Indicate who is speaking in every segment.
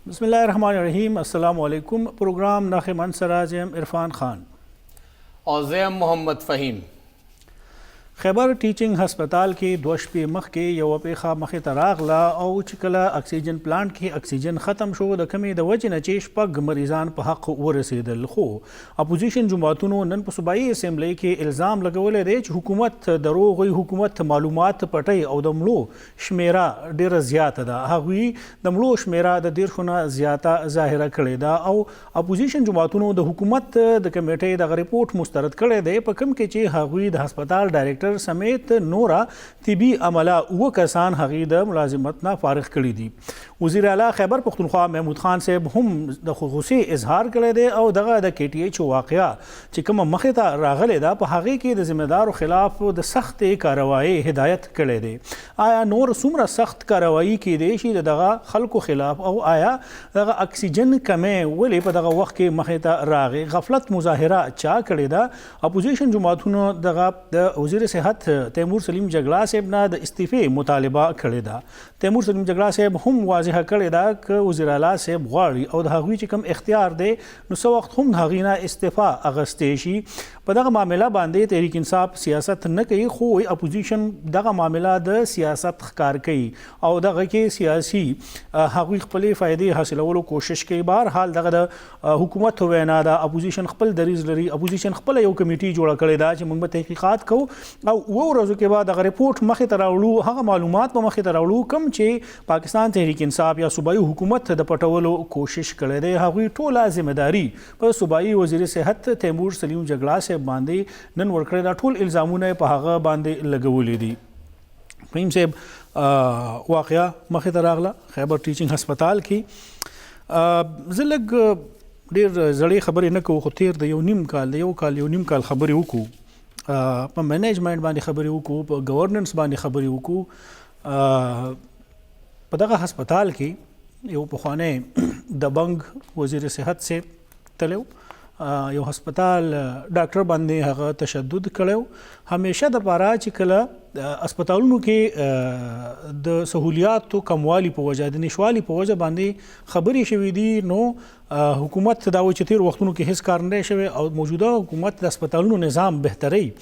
Speaker 1: बिस्मिल्लाहिर्रहमानिर्रहीम। अस्सलामु अलैकुम। प्रोग्राम नाख़िमन सराजम इरफान खान
Speaker 2: और ज़ैम मोहम्मद फ़हीम।
Speaker 1: खैबर टीचिंग हस्पताल की दोश पे मख के यव पेखा मख तरागला और चिकला ऑक्सीजन प्लांट की ऑक्सीजन ख़त्म शो द कमी द वजह नचेश पग मरीजान पे हक वरसेदल खो अपोजिशन जुमातुनो नन सूबाई असम्बली के इल्ज़ाम लगवले दे हुकूमत दरोग हुकूमत मालूमात पटई और दमलो शमेरा डेर ज़्यादा दा हवी दमलो शमेरा द देर खुना ज़्यादा ज़ाहिरा करे दा और अपोजिशन जुमातुनो द हुकूमत द कमेटी द रिपोर्ट मुस्तरद करे दे पकम के चे हवी द हस्पताल डायरेक्टर समेत नोरा तिबी अमला वो कसान हकीद मुलाजिमत ना फारिग करी दी। वज़ीर आला खैबर पख्तूनख्वा महमूद खान साहब हम द खुशी इजहार करे दे और दगा द KTH वाक़या चिकम मखता रागले दा पहागी के द जिम्मेदार खिलाफ द सख्त कार्रवाई हिदायत करे दे। आया नोर सुमरा सख्त कार्रवाई की देशी दगा खल्को खिलाफ और आया दगा ऑक्सीजन कमे वले पर दगा वक्त के मखता रागे गफलत मुजाहिरा चा करे दा अपोजिशन जुमातुनो दगा द वज़ीर सेहत तैमूर सलीम जगला साहब ना द इस्तीफ़े मुतालबा करे दा। तैमूर सलीम जगला साहब हम वाज़ह करे दा कि वज़ीर आला साहब वाड़ी और धागी चिकम इख्तियार दे नुस वक्त हम धागीना इस्तीफ़ा अगस्तेशी पदगा मामला बांधे तहरीक इंसाफ सियासत न कई खो अपोजिशन दगा मामला द सियासत कार कई और दगा के सियासी हकी खपले फ़ायदे हासिल कोशिश के बार हाल दगा द हुकूमत वैना दा अपोजिशन खपल दरीज लरी अपोजिशन खपल यो कमेटी जोड़ा करे दा कि मंग तहकीकात को और वो रोज़ों के बाद अगर रिपोर्ट मख तरावलू हाँ मालूमात मख तरावलू कम चे पाकिस्तान तहरीक इंसाफ या सूबाई हुकूमत द पटवलो कोशिश करे दे हाँ टोला जिम्मेदारी पर सूबाई वज़ीर सेहत तैमूर सलीम जगला से बांधे नन वर्करे दा ठोल इल्ज़ामुन पहागा बांधे लगवली दी। फ़हीम साहब वाक़या मख तरागला खैबर टीचिंग हस्पताल की ज़िलग डेर जड़े खबर न को तेर द नीम काल खबर वकू पर मैनेजमेंट बानी खबर वकू पर गवर्नेंस बानी खबर वकू पदगा हस्पताल की यो पखाने दबंग वज़ीर सेहत से तलो यो हस्पताल डॉक्टर बांधे हगा तशद्दुद करो हमेशा द पारा चिकला अस्पतालों के द सहूलियात तो कमवाली по वजह द निशवाली по वजह बांधे खबरी शवीदी नो हुकूमत दावे चतिर वक्तों के हिस्स कारण शवे और मौजूदा हुकूमत अस्पतालों निज़ाम बेहतरी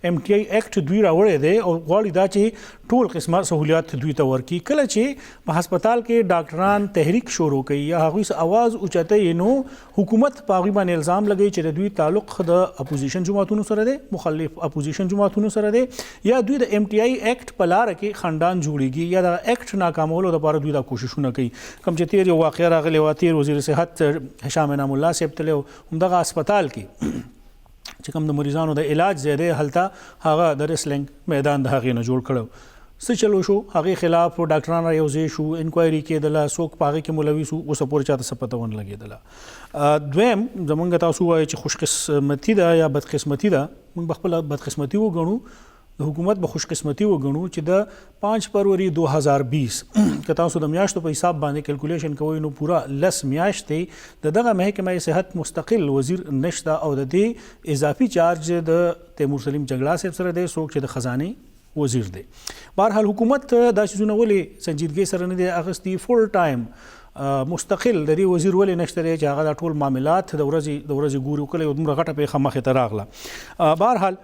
Speaker 1: MTI एक्ट दुई रावड़े दे और वाली दाचे टोल किस्म सहूलियात दुई तवर की कल चे हस्पताल के डॉक्टरान तहरीक शुरू की या हकीस आवाज़ उचाते नो हुकूमत पागिबान इल्ज़ाम लगे चरे दुई ताल्लुक़ द अपोजिशन जुमातुन सर दे मुखालिफ अपोजिशन जुमातुन सर दे या दुई द MTI एक्ट पलार के ख़ानदान जोड़ेगी या द एक्ट नाकाम होलो द पारा दुई दा कोशिश न की कम चेतीर यो वाक़या रागले वातीर वज़ीर सेहत हिशाम इनामुल्लाह साहब तले उमदगा अस्पताल की चिकम द मरीजानों द इलाज ज़्यादा हलता हागा द रेसलिंग मैदान द हागे न जोड़ करो से चलो शो हागे खिलाफ डॉक्टराना योजे शो इंक्वायरी के दला सोक पागे के मुलवी शो वो सपोर चाहता सपतवन लगे दला द्वेम जमंग तासु आए खुशकिस्मती दा या बदकिस्मती दा मंग बखपल बदकिस्मती वो गणू हुकूमत बखुशकिस्मती वो गणू च द 5 फरवरी 2020 कतासु द म्याश तो हिसाब बांधे कैलकुलेशन कोई नो पूरा लस म्याश थे दगा महकमा सेहत मुस्तकिल वज़ीर नशता और दे इजाफी चार्ज द तैमूर सलीम जगला से सर दे सोक च द ख़जाने वज़ीर दे बहरहाल हुकूमत दा चीज़ों वले संजीदगी सर ने दे अगस्ती फुल टाइम मुस्तकिल दरी वज़ीर वले नश्तरे चागा टोल मामलात दौरजी गुरु कले उदम रगटा पे खमा खतरागला बहरहाल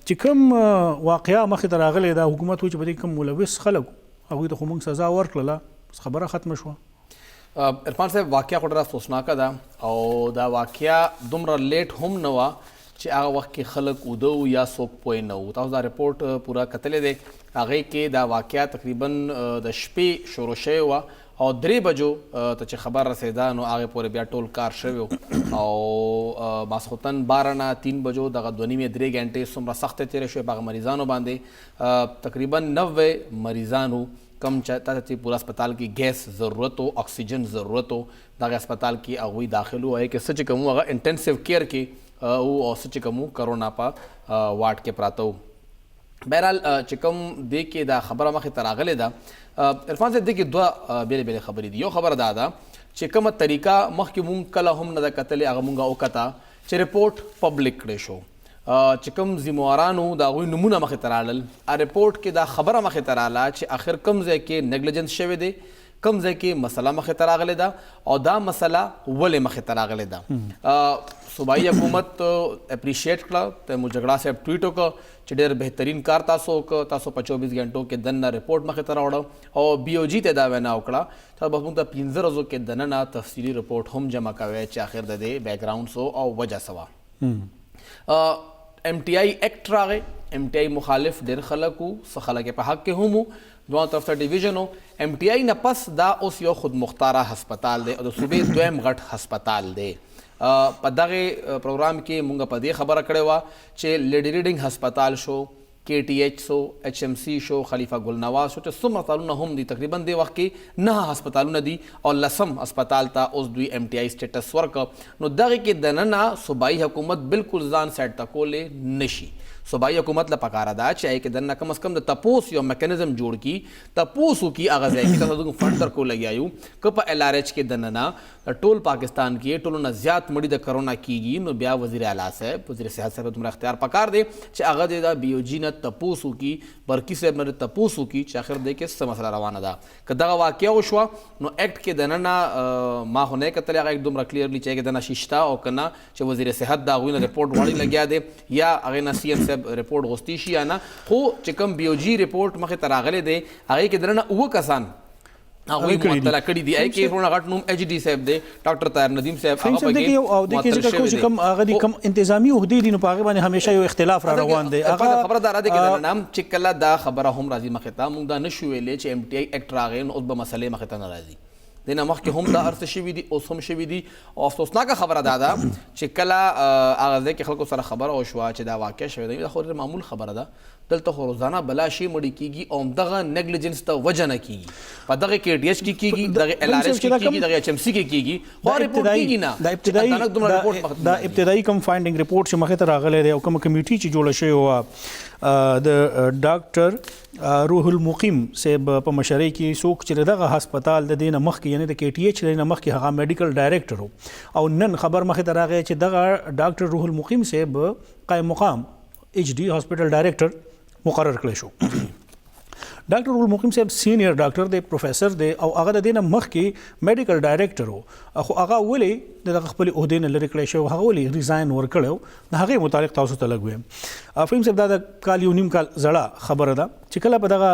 Speaker 1: चिकम वाक़या मख तरागले दा हुकूमत हुई बदी कम मुलविस खलक अभी तो खुमंग सज़ा वर्कला खबर ख़त्म शुआ।
Speaker 2: इरफान साहब वाक़या खुदरा सोचनाका दा और दा वाक़या दुमरा लेट हम नवा चे आगा वक्त के खलक उदो या सोक पोए नौ ताऊ दा रिपोर्ट पूरा कतले दे आगे के दा वाक़या तकरीबन द शपे शोरोशे हुआ और 3 बजो तो खबर रसेदा नो आगे पूरे बिया टोल कार शवे और मासखतन 12 ना 3 बजो दगा ध्वनि में 3 घंटे सुमरा सख्त तेरे शे बाग मरीजानो बांधे तकरीबन 90 मरीजानो कम चाहता थी पूरा अस्पताल की गैस ज़रूरत हो ऑक्सीजन ज़रूरत हो दागे अस्पताल की अगुई दाखिल हुआ है कि सच कमू अगर इंटेंसिव केयर की वो और सच कमू कोरोना पा वार्ड के प्रातो बहरहाल चिकम दे के दा खबर मख तरागले दा इरफान से देखिए दो बेले बेले खबरी दी यो खबर दादा चिकम तरीका मख की मुंग कला हम नदा कतले अगमुंगा ओकता चे रिपोर्ट पब्लिक रेशो चिकम जिम्मेवारानू दा कोई नमूना मख तराल आ रिपोर्ट के दा खबर मख तराला चे आखिर कम जे के नेग्लिजेंस शवे दे کم ځای کې مسله مخې ته راغلې ده او دا مسله ولې مخې ته راغلې ده. صوبایي حکومت اپریشیټ کړه ته مو جګړه صاحب ټویټ وکړه چې ډېر بهترین کار تاسو وکړه. تاسو په 24 غنټو کې دننه رپورټ مخې ته راوړه او BOG ته دا وینا وکړه چې به موږ ته 15 ورځو کې دننه تفصیلي رپورټ هم جمع کوي چې آخر د دې بیکګراوند سو او وجه سوا. MTI ایکټ راغی. MTI مخالف ډېر خلک وو، څه خلک په حق کې هم وو، دوه طرف ته ډیویژن وو. MTI نه پس دا اوس یو خود مختاره هسپتال دی او د صوبې دویم غټ هسپتال دی. په دغه پروګرام کې مونږ په دې خبره کړې وه چې لیډي ریډنګ هسپتال شو، KTH شو، HMC شو، خلیفه ګل نواز شو، چې څومره هسپتالونه هم دي تقریبا دې وخت کې 9 هسپتالونه دي او 10م هسپتال ته اوس دوی MTI سټیټس ورکړ. نو دغه کې دننه صوبایي حکومت بالکل ځان سیټ ته کولی نشي. صوبایي حکومت له پکاره ده چې هغې کې دننه کم از کم د تپوس یو میکانزم جوړ کړي، تپوس وکړي هغه ځای کې تاسو دغه فنډ در کو لګیا یو که په LRH کې دننه ټول پاکستان کې ټولو نه زیات مړي د کرونا کیږي، نو بیا وزیر اعلی صاحب، وزیر صحت صاحب دومره اختیار پکار دی چې هغه د BOG نه تپوس وکړي، برقي صاحب نه تپوس وکړي چې آخر دی کې څه مسله روانه ده. که دغه واقعه وشوه نو ایکټ کې دننه ما خو نه کتلی هغه دومره کلیرلی چې هغې دننه شته او که نه چې وزیر صحت د هغوی نه رپورټ غواړي لګیا دی یا هغې نه CM صاحب رپورټ غوښتي شي یا نه. خو چې کوم BOG رپورټ مخې ته راغلی دی هغې کې دننه 9 کسان هغوی معطله کړي دي. هغې کې ورونه غټ نوم HD صاحب دی، ډاکټر طاهر ندیم صاحب هغه پکې معطل شوی دی.
Speaker 1: کوم هغه د کوم انتظامی عهدې دي نو په هغې باندې همیشه یو اختلاف را روان دی.
Speaker 2: خبره دا ده کې دننه چې کله دا خبره هم راځي مخې ته، موږ دا نشو ویلی چې MTI ایکټ راغی نو اوس به مسلې مخې ته نه راځي. دینه مخکې هم دا ارڅ شوي دي، اوس هم شوي دي. او افسوسناکه خبره دا ده چې کله هغه ځای کې خلکو سره خبره وشوه چې دا واقع شوی دی، دا خو ډېر معمول خبره ده. دلته خو روزانه بلا شی مړي کیږي او همدغه نیګلیجنس ته وجه نه کیږي. په دغه KTH کې کیږي، دغه LRH کې کیږي، دغه HMC کې کیږي، خو رپورټ کیږي نه.
Speaker 1: دا ابتدایي کوم فایندینګ رپورټ چې مخې ته راغلی دی او کومه کمیټي چې جوړه شوې وه د ډاکټر روح المقیم صاحب په مشرۍ کې څوک چې دغه هسپتال د دې نه مخکې یعنې د KTH د نه مخکې هغه میډیکل ډایرکټر و او نن خبر مخې ته راغی چې دغه ډاکټر روح المقیم صاحب قایم مقام HD هاسپټل ډایرکټر مقرر کړی شو. ډاکټر روح المقیم صاحب سینیئر ډاکټر دی، پروفیسر دی او هغه د دې نه مخکې میډیکل ډایرکټر و. خو هغه ولې د خپلې عهدې نه لرې کړی شو، هغه ولې ریزاین ورکړی و، د هغې متعلق تاسو ته لږ ویم. فهیم صاحب دا د کال یو نیم کال زړه خبره ده چې کله په دغه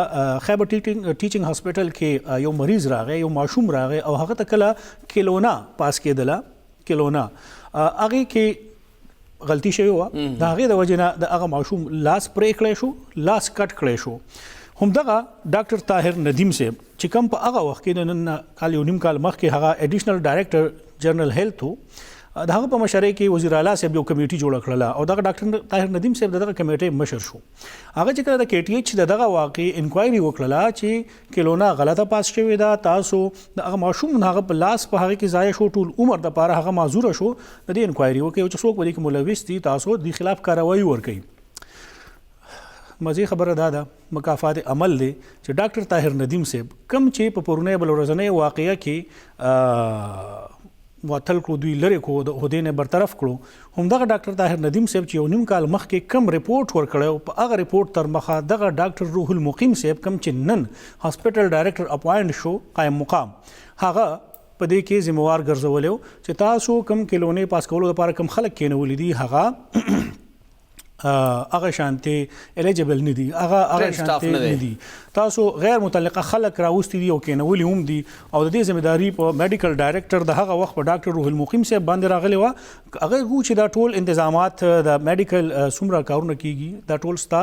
Speaker 1: خیبر ټیچنګ هاسپټل کې یو مریض راغی، یو ماشوم راغی او هغه ته کله کیلونا پاس کېدله. کیلونا هغې کې غلطي شوې وه، د هغې د وجې نه د هغه ماشوم لاس پرې کړی شو، لاس کټ کړی شو. همدغه ډاکټر طاهر ندیم صاحب چې کوم په هغه وخت کې د نن کال یو نیم کال مخکې هغه ایډیشنل ډایرکټر جنرل هیلث و، د هغه په مشرۍ کې وزیر اعلی صاحب یو کمیټي جوړه کړله او دغه ډاکټر طاهر ندیم صاحب دغه کمیټۍ مشر شو. هغه چې کله د KTH دغه واقعي انکوایري وکړله چې کیلونا غلطه پاس شوې ده، تاسو د هغه ماشوم هغه په لاس په هغې کې ضایع شو، ټول عمر دپاره هغه معذوره شو، د دې انکوایري وکړئ چې څوک په دې کې ملوث دي، تاسو د خلاف کاروایي ورکوئ. مزې خبره دا ده مکافات عمل دی چې ډاکټر طاهر ندیم صاحب کم چې په پرونی بل ورځنۍ واقعه کې وتل کړو، دوی لرې کړو، د عهدې نه برطرف کړو. همدغه ډاکټر طاهر ندیم صاحب چې یو نیم کال مخکې کم رپورټ ورکړی، په هغه رپورټ تر مخه دغه ډاکټر روح المقیم صاحب کم چې نن هاسپټل ډایرکټر اپاینټ شو قایم مقام، هغه په دې کې ذمہوار ګرځولی و چې تاسو کم کیلونې پاس کولو لپاره کم خلک کېنولي دي، هغه شانتي الیجبل نه دي، هغه شانتي نه دي، تاسو غیر متعلقه خلک راوستي دي او کېنولي هم دي او د دې ذمہداري په میډیکل ډایرکټر د هغه وخت په ډاکټر روح المقیم صاحب باندې راغلی وه. هغه وو چې دا ټول انتظامات د میډیکل څومره کارونه کیږي دا ټول ستا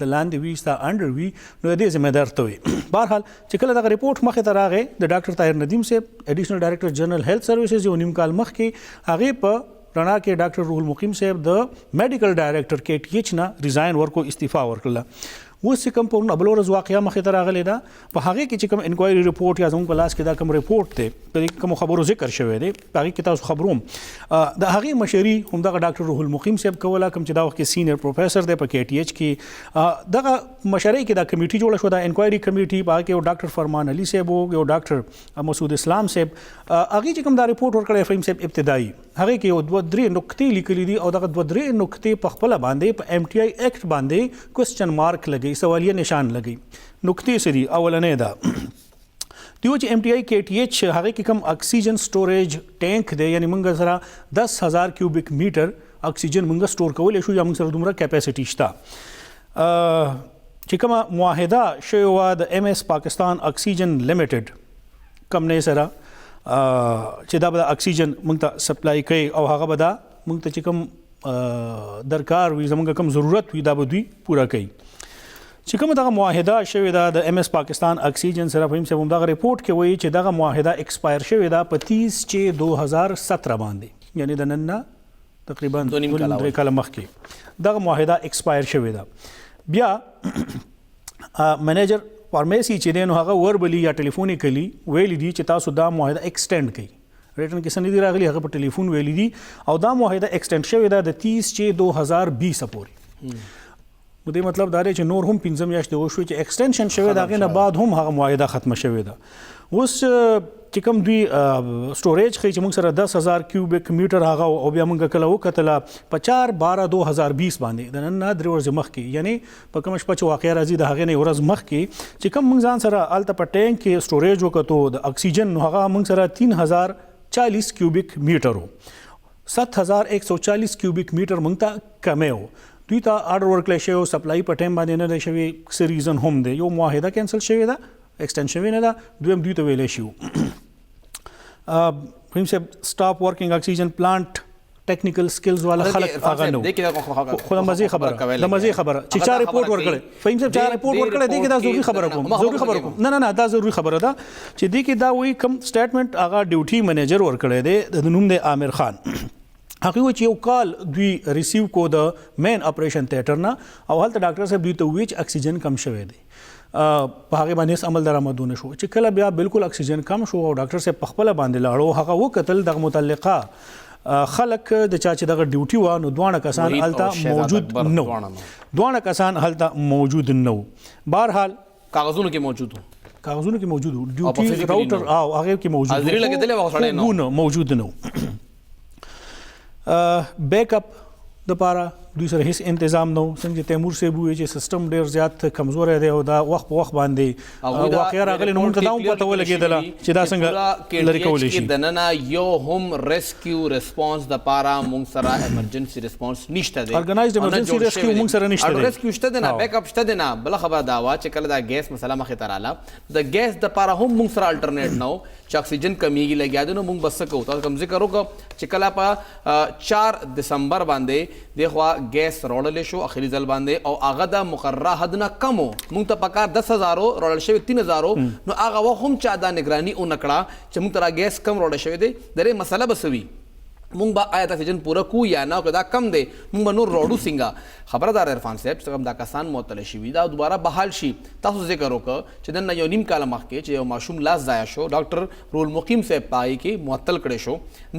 Speaker 1: د لاندې وي، ستا انډر وي، نو د دې ذمہدار ته وي. بهرحال چې کله دغه رپورټ مخې ته راغی د ډاکټر طاهر ندیم صاحب ایډیشنل ډایرکټر جنرل هیلث سروسز یو نیم کال مخکې هغې په رڼا کې ډاکټر روح المقیم صاحب د میډیکل ډایرکټر KTH نه ریزاین ورکو، استعفا ورکړله. اوس چې کوم په بله ورځ واقعه مخې ته راغلی ده، په هغې کې چې کوم انکوایري رپورټ یا زموږ په لاس کې دا کوم رپورټ دی په دې کومو خبرو ذکر شوی دی، په هغې کې تاسو خبروم د هغې مشري همدغه ډاکټر روح المقیم صاحب کوله، کوم چې دا وخت کې سینیئر پروفیسر دی په KTH کې. دغه مشرۍ کې دا کمیټي جوړه شوه، دا انکوایري کمیټي، په هغه کې یو ډاکټر فرمان علي صاحب و، یو ډاکټر مسعود اسلام صاحب. هغې چې کوم دا رپورټ ورکړی فریم صاحب ابتدایي، هغې کې یو 2-3 نقطې لیکلي دي او دغه 2-3 نقطې په خپله باندې په MTI ایکټ باندې کوېسچن مارک لګوي، سوالیه نشان لګوي. نقطې څه دي؟ اولنۍ ده دیو چې ایم ټی آی کې ټی ایچ هغه کې کم اکسیجن سټوریج ټینک دی یعنی موږ سره 10,000 کیوبیک میټر اکسیجن موږ سٹور کولی شو یا موږ سره دومره کیپاسټي شته چې کومه معاهده شوې وه د ایم ایس پاکستان اکسیجن لیمیټډ کمپنۍ سره چې دا به اکسیجن موږ ته سپلای کوي او هغه به دا موږ ته چې کوم درکار وي زموږ کوم ضرورت وي دا به دوی پوره کوي چې کومه دغه معاهده شوې ده د ایم ایس پاکستان اکسیجن سره فهم صاحب دغه ریپورت کې وایي چې دغه معاهده ایکسپایر شوې ده په 30/2017 باندې یعنی د نن نه تقریبا 2 کاله مخکې دغه معاهده ایکسپایر شوې ده بیا منیجر فارمیسی چې دی نو هغه وربلی یا ټلیفونیکلی ویلی دي چې تاسو دا معاهده ایکسټینډ کړئ ریټن کې سندې راغلي هغه په ټلیفون ویلی دي او دا معاهده ایکسټینډ شوې ده د 30/2020 پورې مده مطلب دا دی چې نور هم 15 میاشتې وشوي چې ایکسټینشن شوی دا غینه بعد هم هغه معاهده ختمه شوې ده اوس چې کوم دوی سټوریج خي چې موږ سره 10,000 کیوبیک میټر هغه او بیا موږ کله وکتل په 4/12/2020 باندې د نن نه درې ورځې مخکې یعنی په کوم شپه چې واقعیا راځي د هغه نه ورځ مخکې چې کوم موږ ځان سره الته په ټینک کې سټوریج وکړو د اکسیجن نو هغه موږ سره 3040 کیوبیک میټر 7,140 کیوبیک میټر موږ ته کمیو دوی ته آرډر ورکړل شوی او سپلای په ټایم باندې نه دی شوی څه ریزن هم دی یو معاهده کینسل شوی ده ایکسټینډ شوی نه ده دویم دوی ته ویلی شو فهم صاحب سټاپ ورکینګ اکسیجن پلانټ ټیکنیکل سکلز والا خلک هغه نو خو د مزه خبره چې چا ریپورټ ورکړي فهم صاحب چا ریپورټ ورکړي دی کې دا ضروري خبره کوم نه دا ضروري خبره ده چې دی کې دا وایي کم سټیټمنټ هغه ډیوټي منیجر ورکړی دی د نوم دی عامر خان هغه و چې یو کال دوی ریسیو کو د مین اپریشن تھیټر نه او هلته ډاکټر صاحب دوی ته وایي چې اکسیجن کم شوی دی په هغه باندې عمل درآمدونه شو چې کله بیا بالکل اکسیجن کم شو او ډاکټر صاحب په خپل باندې لاړو هغه وکتل د متعلقه خلک د چا چې دغه ډیوټي و نو دوه کسان هلته موجود نو دوه کسان هلته موجود نو بهرحال
Speaker 2: کاغذونو کې موجود
Speaker 1: ډیوټي راوټر او هغه کې موجود
Speaker 2: حاضری لګیدلې و غوښړې
Speaker 1: نو موجود نو بیک اپ د پاره دوی سره هیڅ تنظیم نو څنګه تیمور صاحب وی چې سیستم ډیر زیات کمزور دی او دا وخت په وخت باندې واقعا راغلی نو موږ ته دا پته ولګیدله چې دا څنګه لری کولی شي
Speaker 2: د نن یو هم ریسکیو ریسپانس د پاره موږ سره ایمرجنسي ریسپانس نشته دی
Speaker 1: ارګنایزډ ایمرجنسي ریسکیو موږ سره نشته دی
Speaker 2: ریسکیو شته دی نه بیک اپ شته دی نه بل خبر دا وا چې کله دا ګیس مسله مخه تراله د ګیس د پاره هم موږ سره الټرنیټ نو چې اکسیجن کمیږي لګیا دی نو موږ بس کوو تاسو کوم ذکر وکړو چې کله په 4 دسمبر باندې دغه ګیس روړل شو اخري ځل باندې او هغه د مقرره حد نه کم مونږ ته پکار 10,000 روړل شوی 3,000 نو هغه وخت هم چا دا نگرانی او نکړه چې مونږ ته ګیس کم روړل شوی دی درې مسله بسوي مونږ به آیا اکسیجن پوره کو یا نه که دا کم دی مونږ به نور روړو څنګه خبردار عرفان صاحب څنګه دا کسان معطل شوي دا دوباره بحال شي تاسو ذکر وکړه چې دنه یو نیم کاله مخکې چې یو ماشوم لاس ضایع شو ډاکټر رول مقیم صاحب پای کې معطل کړي شو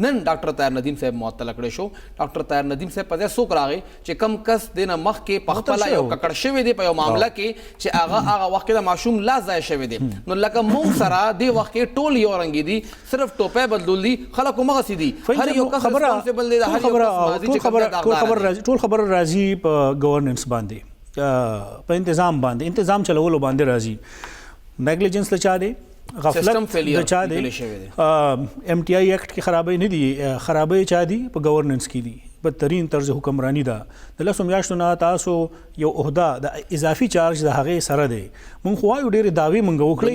Speaker 2: نن ډاکټر طاهر ندیم صاحب معطل کړي شو ډاکټر طاهر ندیم صاحب په ځای څوک راغی چې کم کس دنه مخکې په خپل یو ککړ شوی دی په یو معاملہ کې چې هغه وخت کې د ماشوم لاس ضایع شوی دی نو لکه مونږ سره دی وخت کې ټول یو رنګ دي صرف ټوپه بدلول دي خلکو مغه سي دي هر یو کس ریسپانسیبل دی
Speaker 1: ټول خبر راځي په گورننس باندې په انتظام چلولو باندې راځي نیګلیجنس لچا دی غفلت د چا دی ایم ټی آی ایکټ کې خرابې نه دي خرابې چا دي په گورننس کې دي بدترین طرز حکمرانی ده د لسو میاشتو نه تاسو یو عہده د اضافي چارج د هغې سره دی مونږ خو وایو ډېرې دعوې مونږ وکړې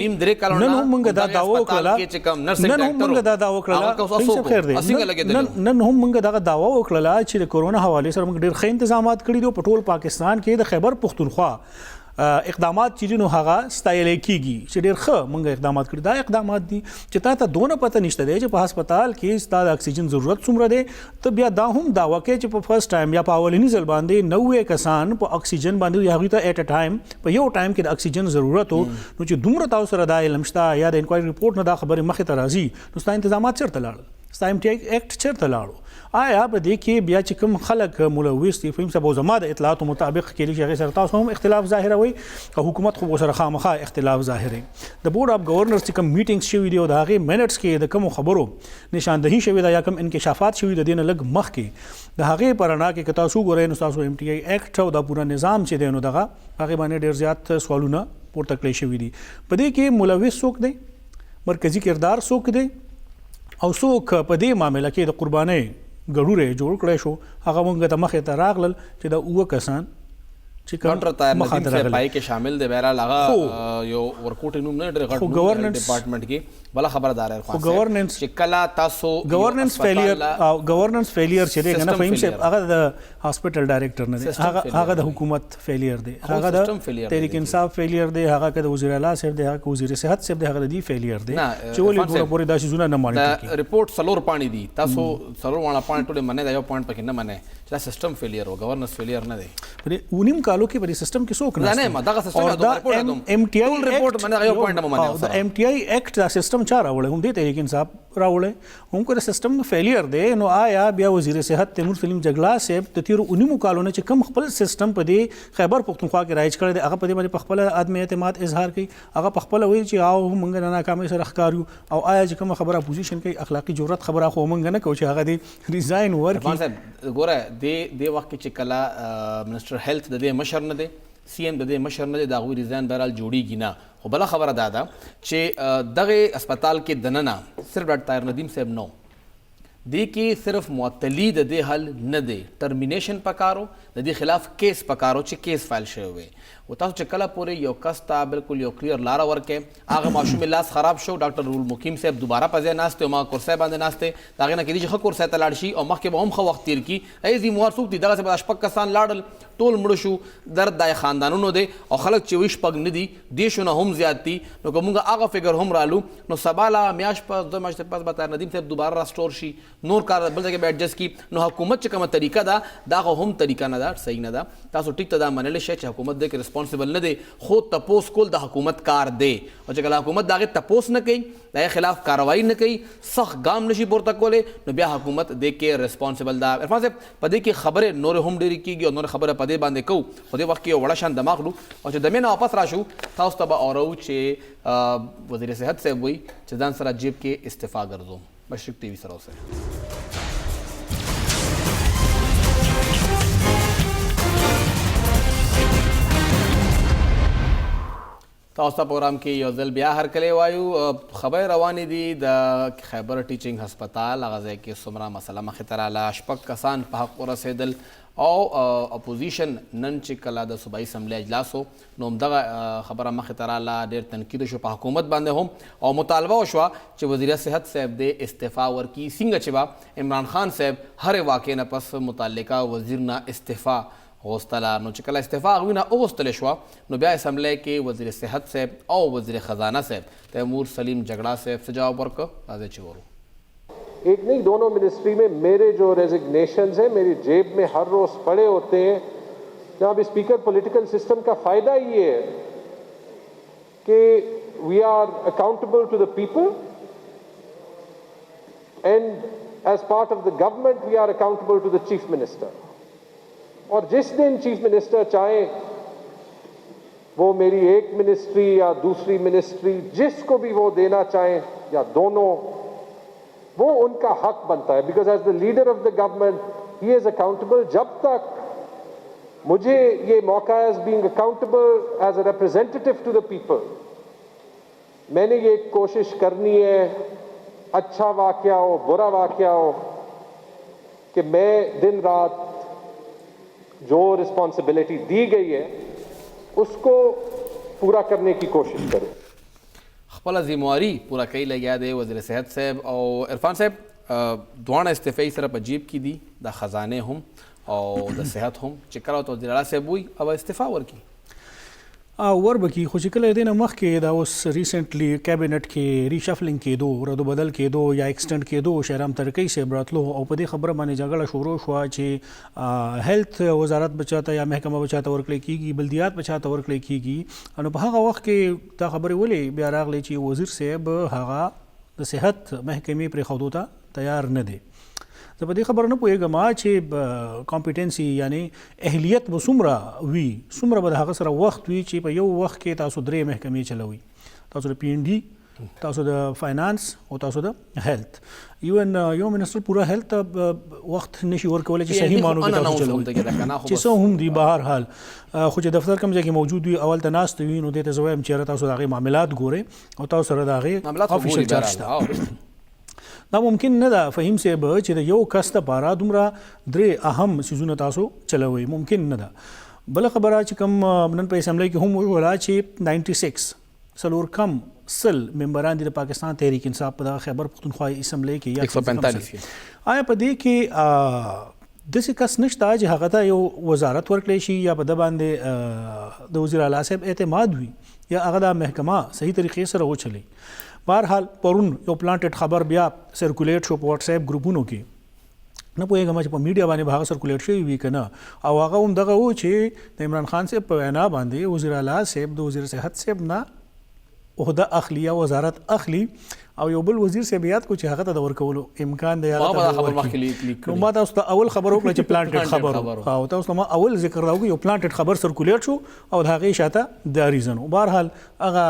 Speaker 1: نن هم مونږ دا دعوه وکړله نن هم مونږ دغه دعوه وکړله چې د کورونا حوالې سره مونږ ډېر ښه انتظامات کړي دي په ټول پاکستان کې د خیبر پښتونخوا اقدامات چې نو هغه ستایل کیږي چې ډېر ښه مونږ اقدامات کړي دا اقدامات دي چې تا ته دونه پته نشته دی چې په هسپتال کې ستا د اکسیجن ضرورت څومره دی ته بیا دا هم دعوه کوې چې په فرست ټایم یا په اولني ځل باندې 90 کسان په اکسیجن باندې هغوی ته ایټ ا ټایم په یو ټایم کې د اکسیجن ضرورت و نو چې دومره تاسو سره دا علم شته یا د انکوایري رپورټ نه دا خبرې مخې ته راځي نو ستا انتظامات چېرته لاړل ستا ایم ټی آی ایکټ چېرته لاړو آیا په دې کې بیا چې کوم خلک ملوث دي فهم صاحب زما د اطلاعاتو مطابق کې چې هغې سره تاسو هم اختلاف ظاهروي او حکومت خو سره خامخا اختلاف ظاهروي د بورډ اف گورنرز چې کوم میټینګز شوي دي او د هغې منټس کې د کومو خبرو نشاندهي شوې ده یا کوم انکشافات شوي د دې نه لږ مخکې د هغې په رڼا کې که تاسو وګورئ نو ستاسو ایم ټی آی ایکټ او دا پوره نظام چې دی نو دغه هغې باندې ډېر زیات سوالونه پورته کړی شوي دي په دې کې ملوث څوک دی مرکزی کردار څوک دی او څوک په دې معامله کې د قربانۍ ګډوره جوړ کړی شو هغه مونږ ته مخې ته راغلل چې دا اوه کسان چې
Speaker 2: ډاکټر طاهر ندیم صاحب پای کې شامل دی بهرحال هغه یو ورکوټ نوم نه ډېر غټ ډپارټمنټ کې بله خبردار
Speaker 1: خو گورننس
Speaker 2: چې کله تاسو
Speaker 1: گورننس فیلیر چې دی کنه فهیم صاحب هغه د هاسپټل ډایریکټر نه دی هغه د حکومت فیلیر دی هغه د تحریک انصاف فیلیر دی هغه د وزیر اعلی صاحب دی هغه وزیر صحت صاحب دی هغه د فیلیر دی چې ولې پورې دا شیزونه نه مانیټر
Speaker 2: ریپورت سلور پانی دی تاسو سلور وانا پوینټ ټول منه دا یو پوینټ پکې نه منه چې سیستم فیلیر او گورننس فیلیر نه دی
Speaker 1: پرې ونیم کالو کې په سیستم کې څوک
Speaker 2: نه نه دغه سیستم دا ریپورت
Speaker 1: ټول
Speaker 2: ریپورت منه یو پوینټ نه منه
Speaker 1: د ایم ټی آی ایکټ دا سیستم چا راوړی هم دې تحریک انصاف راوړی هم کو سیستم فیلیر دی نو آیا بیا وزیر صحت تیمور سلیم جګلا صاحب د تیر 19 کالو نه چې کم خپل سیستم په دې خیبر پختونخوا کې رایج کړی دی هغه په دې باندې خپل عدم اعتماد اظهار کوي هغه په خپل وایي چې او موږ نه ناکامۍ سره ښکاریو او آیا چې کوم خبره اپوزیشن کوي اخلاقی جرأت خبره خو موږ نه کوو چې هغه دې ریزاین ورکړي
Speaker 2: ګوره د وخت چې کله منسټر هیلث د دې مشر نه دی سی ایم د دې مشر نه دی د هغوی ریزاین بهرحال جوړیږي نه خو بله خبره دا ده چې دغه اسپتال کې دننه صرف ډاکټر طاهر ندیم صاحب نو دې کې صرف معطلي د دې حل نه دی ټرمینیشن پکارو د دې خلاف کیس پکارو چې کیس فایل شوی وي و تاسو چې کله پورې یو کس ته بالکل یو کلیر لاره ورکې هغه ماشوم لاس خراب شو ډاکټر رول مقیم صاحب دوباره په ځای ناسته ما کرسۍ باندې ناسته د هغې نه کېدي چې ښه کرسۍ ته لاړ شي او مخکې به هم ښه وخت تیر کړي ای ذموار څوک دي دغسې به شپږ کسان لاړل ټول مړه شو درد دا خاندانونو دی او خلک چې وي شپږ نه دي دېرشو نه هم زیات دي نو که موږ هغه فګر هم رالو نو سبا لا میاشت پس دوه میاشتې پس به طاهر ندیم صاحب دوباره راستور شي نور کار بل ځای کې به ایډجسټ کړي نو حکومت چې کومه طریقه ده دا هم طریقه نه ده صحیح نه ده تاسو ټیک ته دا منلی شئ چې حکومت دی کې ریسپانسبل نه دی خو تپوس کول د حکومت کار دی او چې کله حکومت د هغې تپوس نه کوي د هغې خلاف کاروايي نه کوي سخت ګام نشي پورته کولی نو بیا حکومت دې کې ریسپانسبل ده عرفان صاحب په دې کې خبرې نورې هم ډېرې کېږي او نورې خبره په دې باندې کوو خو دې وخت کې یو وړه شان دماغ لو او چې دمې نه واپس راشو تاسو ته به اورو چې وزیر صحت صاحب وایي چې ځان سره جیب کې استعفا ګرځوم مشرق ټي وي سره اوسئ تاسو ته پروګرام کې یو ځل بیا هرکلی وایو خبرې روانې دي د خیبر ټیچنګ هسپتال هغه ځای کې څومره مسله مخې ته راله شپږ کسان په حق ورسېدل او اپوزیشن نن چې کله د صوبایي اسمبلۍ اجلاس و نو همدغه خبره مخې ته راله ډېر تنقید شو په حکومت باندې هم او مطالبه وشوه چې وزیر صحت صاحب دې استعفا ورکړي څنګه چې به عمران خان صاحب هرې واقعې نه پس متعلقه وزیر نه استعفا غوښتله نو چې کله استعفا هغوی نه وغوښتلی شوه نو بیا اسمبلۍ کې وزیر صحت صاحب او وزیر خزانه صاحب تیمور سلیم جګړه صاحب څه جواب ورکړه راځئ چې ورو
Speaker 3: एक नहीं दोनों मिनिस्ट्री में मेरे जो रेजिग्नेशंस हैं मेरी जेब में हर रोज पड़े होते हैं जनाब स्पीकर पॉलिटिकल सिस्टम का फायदा ये है कि we are accountable to the people and as part of the government we are accountable to the chief minister और जिस दिन चीफ मिनिस्टर चाहे वो मेरी एक मिनिस्ट्री या दूसरी मिनिस्ट्री जिसको भी वो देना चाहें या दोनों वो उनका हक बनता है because as the leader of the government he is accountable जब तक मुझे ये मौका as being accountable as a representative to the people मैंने ये कोशिश करनी है अच्छा वाकया हो बुरा वाकया हो कि मैं दिन रात जो रिस्पॉन्सिबिलिटी दी गई है उसको पूरा करने की कोशिश करूं
Speaker 2: خپله ذمواري پوره کوي لګیا دی وزیر صحت صاحب او عرفان صاحب دواړه استعفې سره په جیب کې دي د خزانې هم او د صحت هم چې کله ورته وزیر اعلی صاحب وایي او استعفا ورکړي
Speaker 1: وربکی خو چې کله دې نه مخکې دا اوس ریسنټلی کابینټ کې ریشفلنګ کېدو ردو بدل کېدو یا ایکسټنډ کېدو شهرام ترکی صاحب راتلو او په دې خبره باندې جګړه شروع شوه چې هیلث وزارت بچاته یا محکمه بچاته ورکړی کېږي بلدیات بچاته ورکړی کېږي نو په هغه وخت کې دا خبرې ولې بیا راغلی چې وزیر صاحب هغه د صحت محکمې پرېښودو ته تیار نه دی زه په دې خبره نه پوهېږم چې کامپیټنسي یعنی اهلیت به څومره وي څومره به د هغه سره وخت وي چې په یو وخت کې تاسو درې محکمې چلوي تاسو د پی این ډي تاسو د فاینانس او تاسو د هیلث یو منسټر پورا هیلث وخت نشي ورکولای چې صحیح مانو کې تاسو چلوي چې څو هم دی بهر حال خو چې دفتر کوم ځای کې موجود وي اول ته ناست وي نو د ته زویم چې تاسو دغه معاملات ګوري او تاسو سره دغه افیشل چارج شته دا ممکن نه ده فهم سه به چې د یو کس ته بارا دومره درې اهم سيزونه تاسو چلوي ممکن نه ده بل خبره چې کوم نن په اسمبلی کې هم ولا چې 96 سلور کم سل ممبران د پاکستان تحریک انصاف په خیبر پختونخوا اسمبلی کې یا
Speaker 2: 145
Speaker 1: آیا په دې کې د څه کس نشته چې هغه ته یو وزارت ورکړي شي یا په د باندې د وزیر اعلی صاحب اعتماد وي یا هغه د محکمه صحیح طریقې سره وچلي بهرحال پرون یو پلانټډ خبر بیا سرکولیټ شو په واتس اپ گروپونو کې نه پوهېږم چې په میډیا باندې هغه سرکولیټ شوی وي که نه او هغه هم دغه و چې د عمران خان صاحب په وینا باندې وزیر اعلی صاحب د وزیر صحت صاحب نه عہده اخلي یا وزارت اخلي او یو بل وزیر صاحب یاد کو چې هغه ته ورکولو امکان دی
Speaker 2: هغه خبر مخکې
Speaker 1: نو ما تاسو ته اول خبر وکړه چې پلانټډ خبر او تاسو ما اول ذکر راوګو یو پلانټډ خبر سرکولیټ شو او د هغه شاته د ریزن بهرحال هغه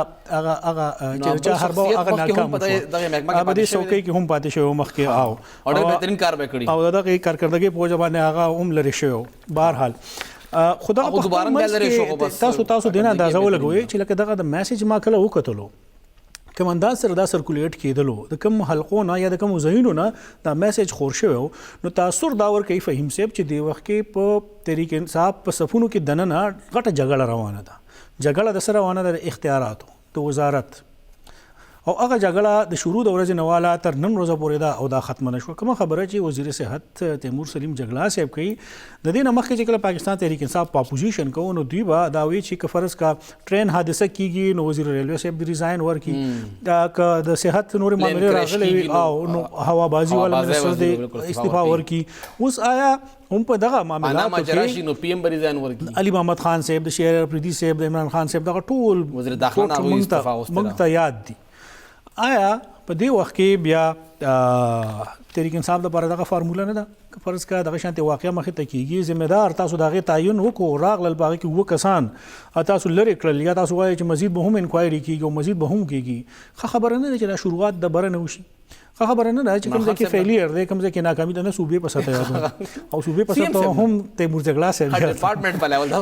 Speaker 1: چې هربو هغه ناکام دغه محکمه کې شوکې کې هم پاتې شو مخکې
Speaker 2: او ډېر بهترین کار وکړي
Speaker 1: او دغه کارکردګي په ځبانه هغه هم لري شو بهرحال خدا په دوباره تاسو دینه اندازه ولګوي چې لکه دغه د میسج ما کله وکتلو کوم انداز سره دا سرکولیټ کېدلو د کوم حلقونه یا د کوم ځایونو نه دا میسج خور شوی نو تاثر دا ور کوي فهیم صاحب چې د وخت کې په تحریک انصاف په صفونو کې دننه غټه جګړه روانه ده جګړه د سره روانه ده اختیاراتو د وزارت او هغه جګړه د شروع د ورځې نواله تر نن ورځې پورې دا او دا ختم نشو کوم خبره چې وزیر صحت تیمور سلیم جګړه صاحب کوي د دې نه مخکې چې کله پاکستان تحریک انصاف په اپوزیشن کوو نو دوی به دا وی چې فرض کا ټرین حادثه کیږي نو وزیر ریلوے صاحب د ریزاین ورکی دا د صحت نور معاملې راغلي او نو هوابازي ولا منسټر د استعفا ورکی اوس آیا هم په دغه معاملات
Speaker 2: کې نو پی ایم ریزاین ورکی
Speaker 1: علي محمد خان صاحب د شهر پردي صاحب د عمران خان صاحب دغه ټول
Speaker 2: وزیر داخله استعفا
Speaker 1: مونږ ته یاد دي آیا په دې وخت کې بیا تحریک انصاف لپاره دغه فارموله نه ده فرض کا دغه شانتي واقعیا مخې ته کیږي ذمہ دار تاسو دغه تعین وکړو راغلل باغ کې وو کسان تاسو لری کړل یا تاسو وایي چې مزید به هم انکوایري کیږي او مزید به هم کیږي خبره نه ده چې دا شروعات د بره نه وشي خبره نه ده چې کوم ځای کې فیلیر دی کوم ځای کې ناکامي ده نه صوبې په سطح او صوبې په سطح هم تیمور جګړه سره
Speaker 2: ډپارټمنټ په لیول دا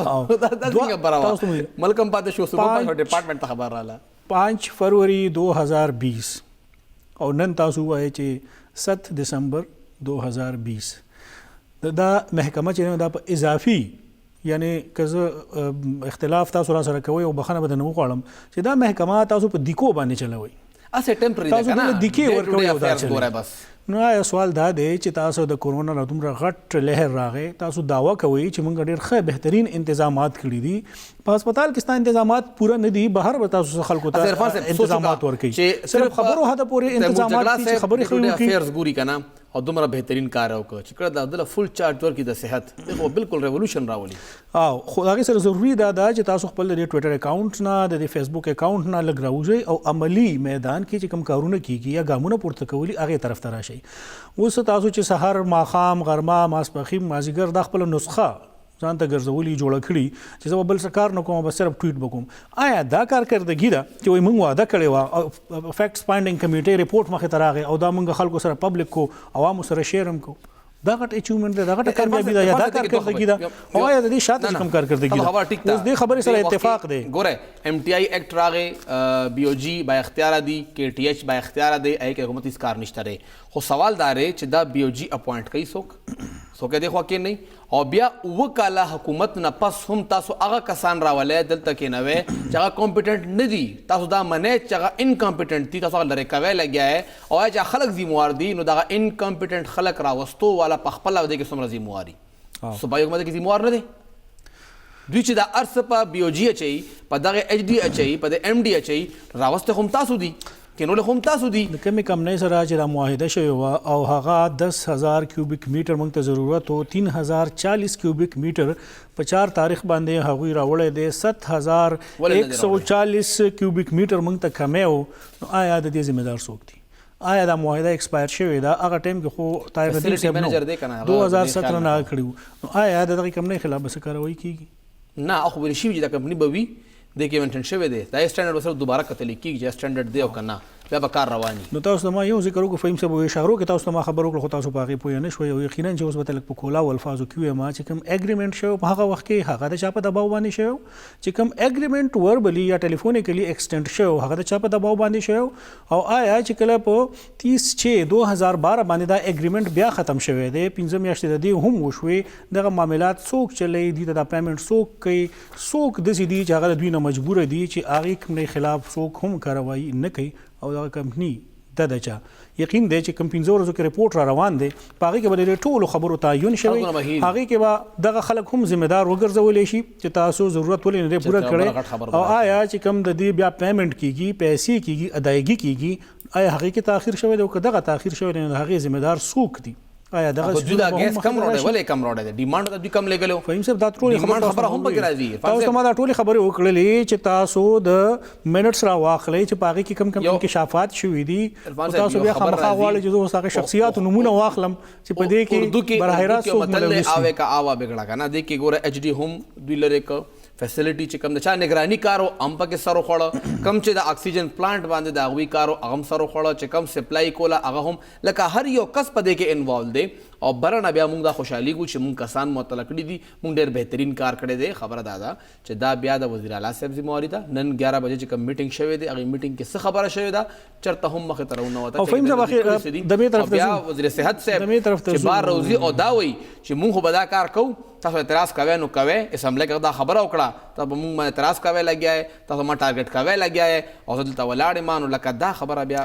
Speaker 2: څنګه برابر ملکم پاتې شو صوبې په ډپارټمنٹ ته خبر رااله
Speaker 1: 5 فروری 2020 او نن تاسو وایي چې 7 دسمبر 2020 دا محکمه چې دا په اضافي یعنی که اختلاف تاسو را سره کوي او بخنه به نه وغواړم چې دا محکمه تاسو په دیکو باندې چلوي
Speaker 2: اسه ټمپرری
Speaker 1: تاسو د دیکي ورکوي او دا
Speaker 2: چلوي بس
Speaker 1: نو سوال دا دی چې تاسو د کورونا نه دومره غټ لهر راغې تاسو داوا کوي چې موږ ډېر ښه بهترین انتظامات کړی دي په هسپتال کې ستاسو انتظامات پوره نه دي بهر به تاسو خلکو ته انتظامات ورکړي صرف خبرو هدا پورې انتظامات چې خبرې خو
Speaker 2: افیرز ګوري کنه او دومره بهترین کار وکړي چې کړه د فل چارج ورکړي د صحت دغه بالکل ریولوشن راولي
Speaker 1: او خو هغه سره ضروری ده چې تاسو خپل د ټوئیټر اکاونټ نه د فیسبوک اکاونټ نه لګ راوځي او عملی میدان کې چې کوم کارونه کیږي یا ګامونه پورته کوي هغه طرف ته راشي اوس تاسو چې سحر ماخام غرمه ماسپخیم مازیګر د خپل نسخه ځان ته ګرځولي جوړه کړي چې زه بل څه کار نه کوم بس صرف ټویټ وکوم آیا دا کارکردګي ده چې وایي موږ واده کړی و فیکټس فایندینګ کمیټې ریپورټ مخې ته راغی او دا موږ خلکو سره پبلک کو عوامو سره شیر هم کو دا غټ اچیومنت ده دا غټ کامیابی ده یا دا کارکردګي ده او یا د دې شاته کوم کارکردګي ده اوس دې خبرې سره اتفاق دی
Speaker 2: ګوره ایم ټی آی ایکټ راغی بی او جی با اختیار دی کې ټی ایچ با اختیار دی ای کې حکومت اس کار نشته ری خو سوال دا دی چې دا بی او جی اپوینټ کوي څوک دی خو کې نه او بیا وکاله حکومت نه پس هم تاسو هغه کسان راولې دلته کې نه وي چې هغه کمپیټنټ نه دي تاسو دا منې چې هغه انکمپیټنټ دي تاسو لری کوي لګیا او چې خلک ذمہوار دي نو دا انکمپیټنټ خلک راوستو والا په خپل او د کې څومره ذمہواري صوبایي حکومت کې ذمہوار نه دي دوی چې دا ارس په بی او جی اچي په دغه ایچ ډي اچي په د ایم ډي اچي راوسته هم تاسو دي کینو له هم تاسو دي
Speaker 1: د کمی کم نه سره چې دا معاهده شوی و او هغه 10000 کیوبیک میټر موږ ته ضرورت او 3040 کیوبیک میټر په 4 تاریخ باندې هغوی راوړی دی 7140 کیوبیک میټر موږ ته کمیو نو آیا د دې ذمہ دار څوک دي آیا دا معاهده ایکسپایر شوی دا هغه ټایم کې خو طاهر الدین صاحب نو 2017 نه کړیو نو آیا د دغه کمپنۍ خلاف بس کاروایی کیږي
Speaker 2: نه خو ویل شي چې دا کمپنی به وي دې کې مینټین شوی دی دا سټانډرډ به صرف دوباره کتلی کېږي چې سټانډرډ دی او که نه بیا به کار روان وي.
Speaker 1: نو تاسو ته ما یو ذکر وکړو فهیم صاحب اشارو کې تاسو ته ما خبر وکړو خو تاسو په هغې پوه نه شوئ او یقینا چې اوس به تلک په کولاو الفاظو کې ووایم چې کوم اګریمنټ شوی په هغه وخت کې هغه د چا په دباو باندې شوی چې کوم اګریمنټ وربلی یا ټلیفونیکلی ایکسټینډ شوی هغه د چا په دباو باندې شوی او آیا چې کله په 30/6/2012 باندې دا اګریمنټ بیا ختم شوی دی 15 میاشتې د دې هم وشوې دغه معاملات څوک چلی دي د پیمنټ څوک کوي څوک داسې دي چې هغه د دوی نه مجبوره دي چې هغې کمپنۍ خلاف څوک هم کاروایي نه کوي او دغه کمپنۍ د چا یقین دی چې کوم 15 ورځو کې رپورټ را روان دی په هغې کې به د ټولو خبرو تعین شوی هغې کې به دغه خلک هم ذمه دار وګرځولی شي چې تاسو ضرورت ولې نه دی پوره کړی او آیا چې کوم د دې بیا پیمنټ کیږي پیسې کیږي ادایګي کیږي آیا هغې کې تاخیر شوی دی او که دغه تاخیر شوی دی نو د هغې ذمه دار څوک دي آیا دغه
Speaker 2: دا ګیس کم راوړی ولې کم راوړی دی ډیمانډ د دوی کم لګلو
Speaker 1: فهیم صاحب دا ټولې
Speaker 2: خبره هم پکې راځي
Speaker 1: تاسو ما دا ټولې خبرې وکړلې چې تاسو د منټس را واخلئ چې په هغې کې کم انکشافات شوي دي تاسو بیا خامخا غواړئ چې زه اوس هغه شخصیاتو نومونه واخلم چې په دې کې براہ راست څوک ملوث
Speaker 2: آوې کا آوا بګړه که نه دې کې ګوره ایچ ډي هم دوی لرې که فیسلټي چې کوم د چا نگراني کارو هم پکې سر وخوړه کم چې د اکسیجن پلانټ باندې د هغوی کارو هغه هم سر وخوړه چې کم سپلای کوله هغه هم لکه هر یو کس په دې کې انوالو دی او برنه بیا موږ دا خوشحالېږو چې موږ کسان معطله کړي دي موږ ډېر بهترین کار کړی دی خبره دا ده چې دا بیا د وزیر اعلی صاحب ذمواري ده نن 11 بجې چې کوم میټینګ شوی دی هغې میټینګ کې څه خبره شوې ده چېرته هم مخې ته راونه
Speaker 1: او فهیم صاحب اخر دمې طرف
Speaker 2: بیا وزیر صحت صاحب چې بار روزي او دا وایي چې موږ خو به دا کار کوو تاسو اعتراض کوئ نو کوئ اسمبلی کې دا خبره وکړه ته به موږ باندې اعتراض کوئ لګیا یې تاسو ما ټارګټ کوئ لګیا یې او زه دلته ولاړ یم نو لکه دا خبره بیا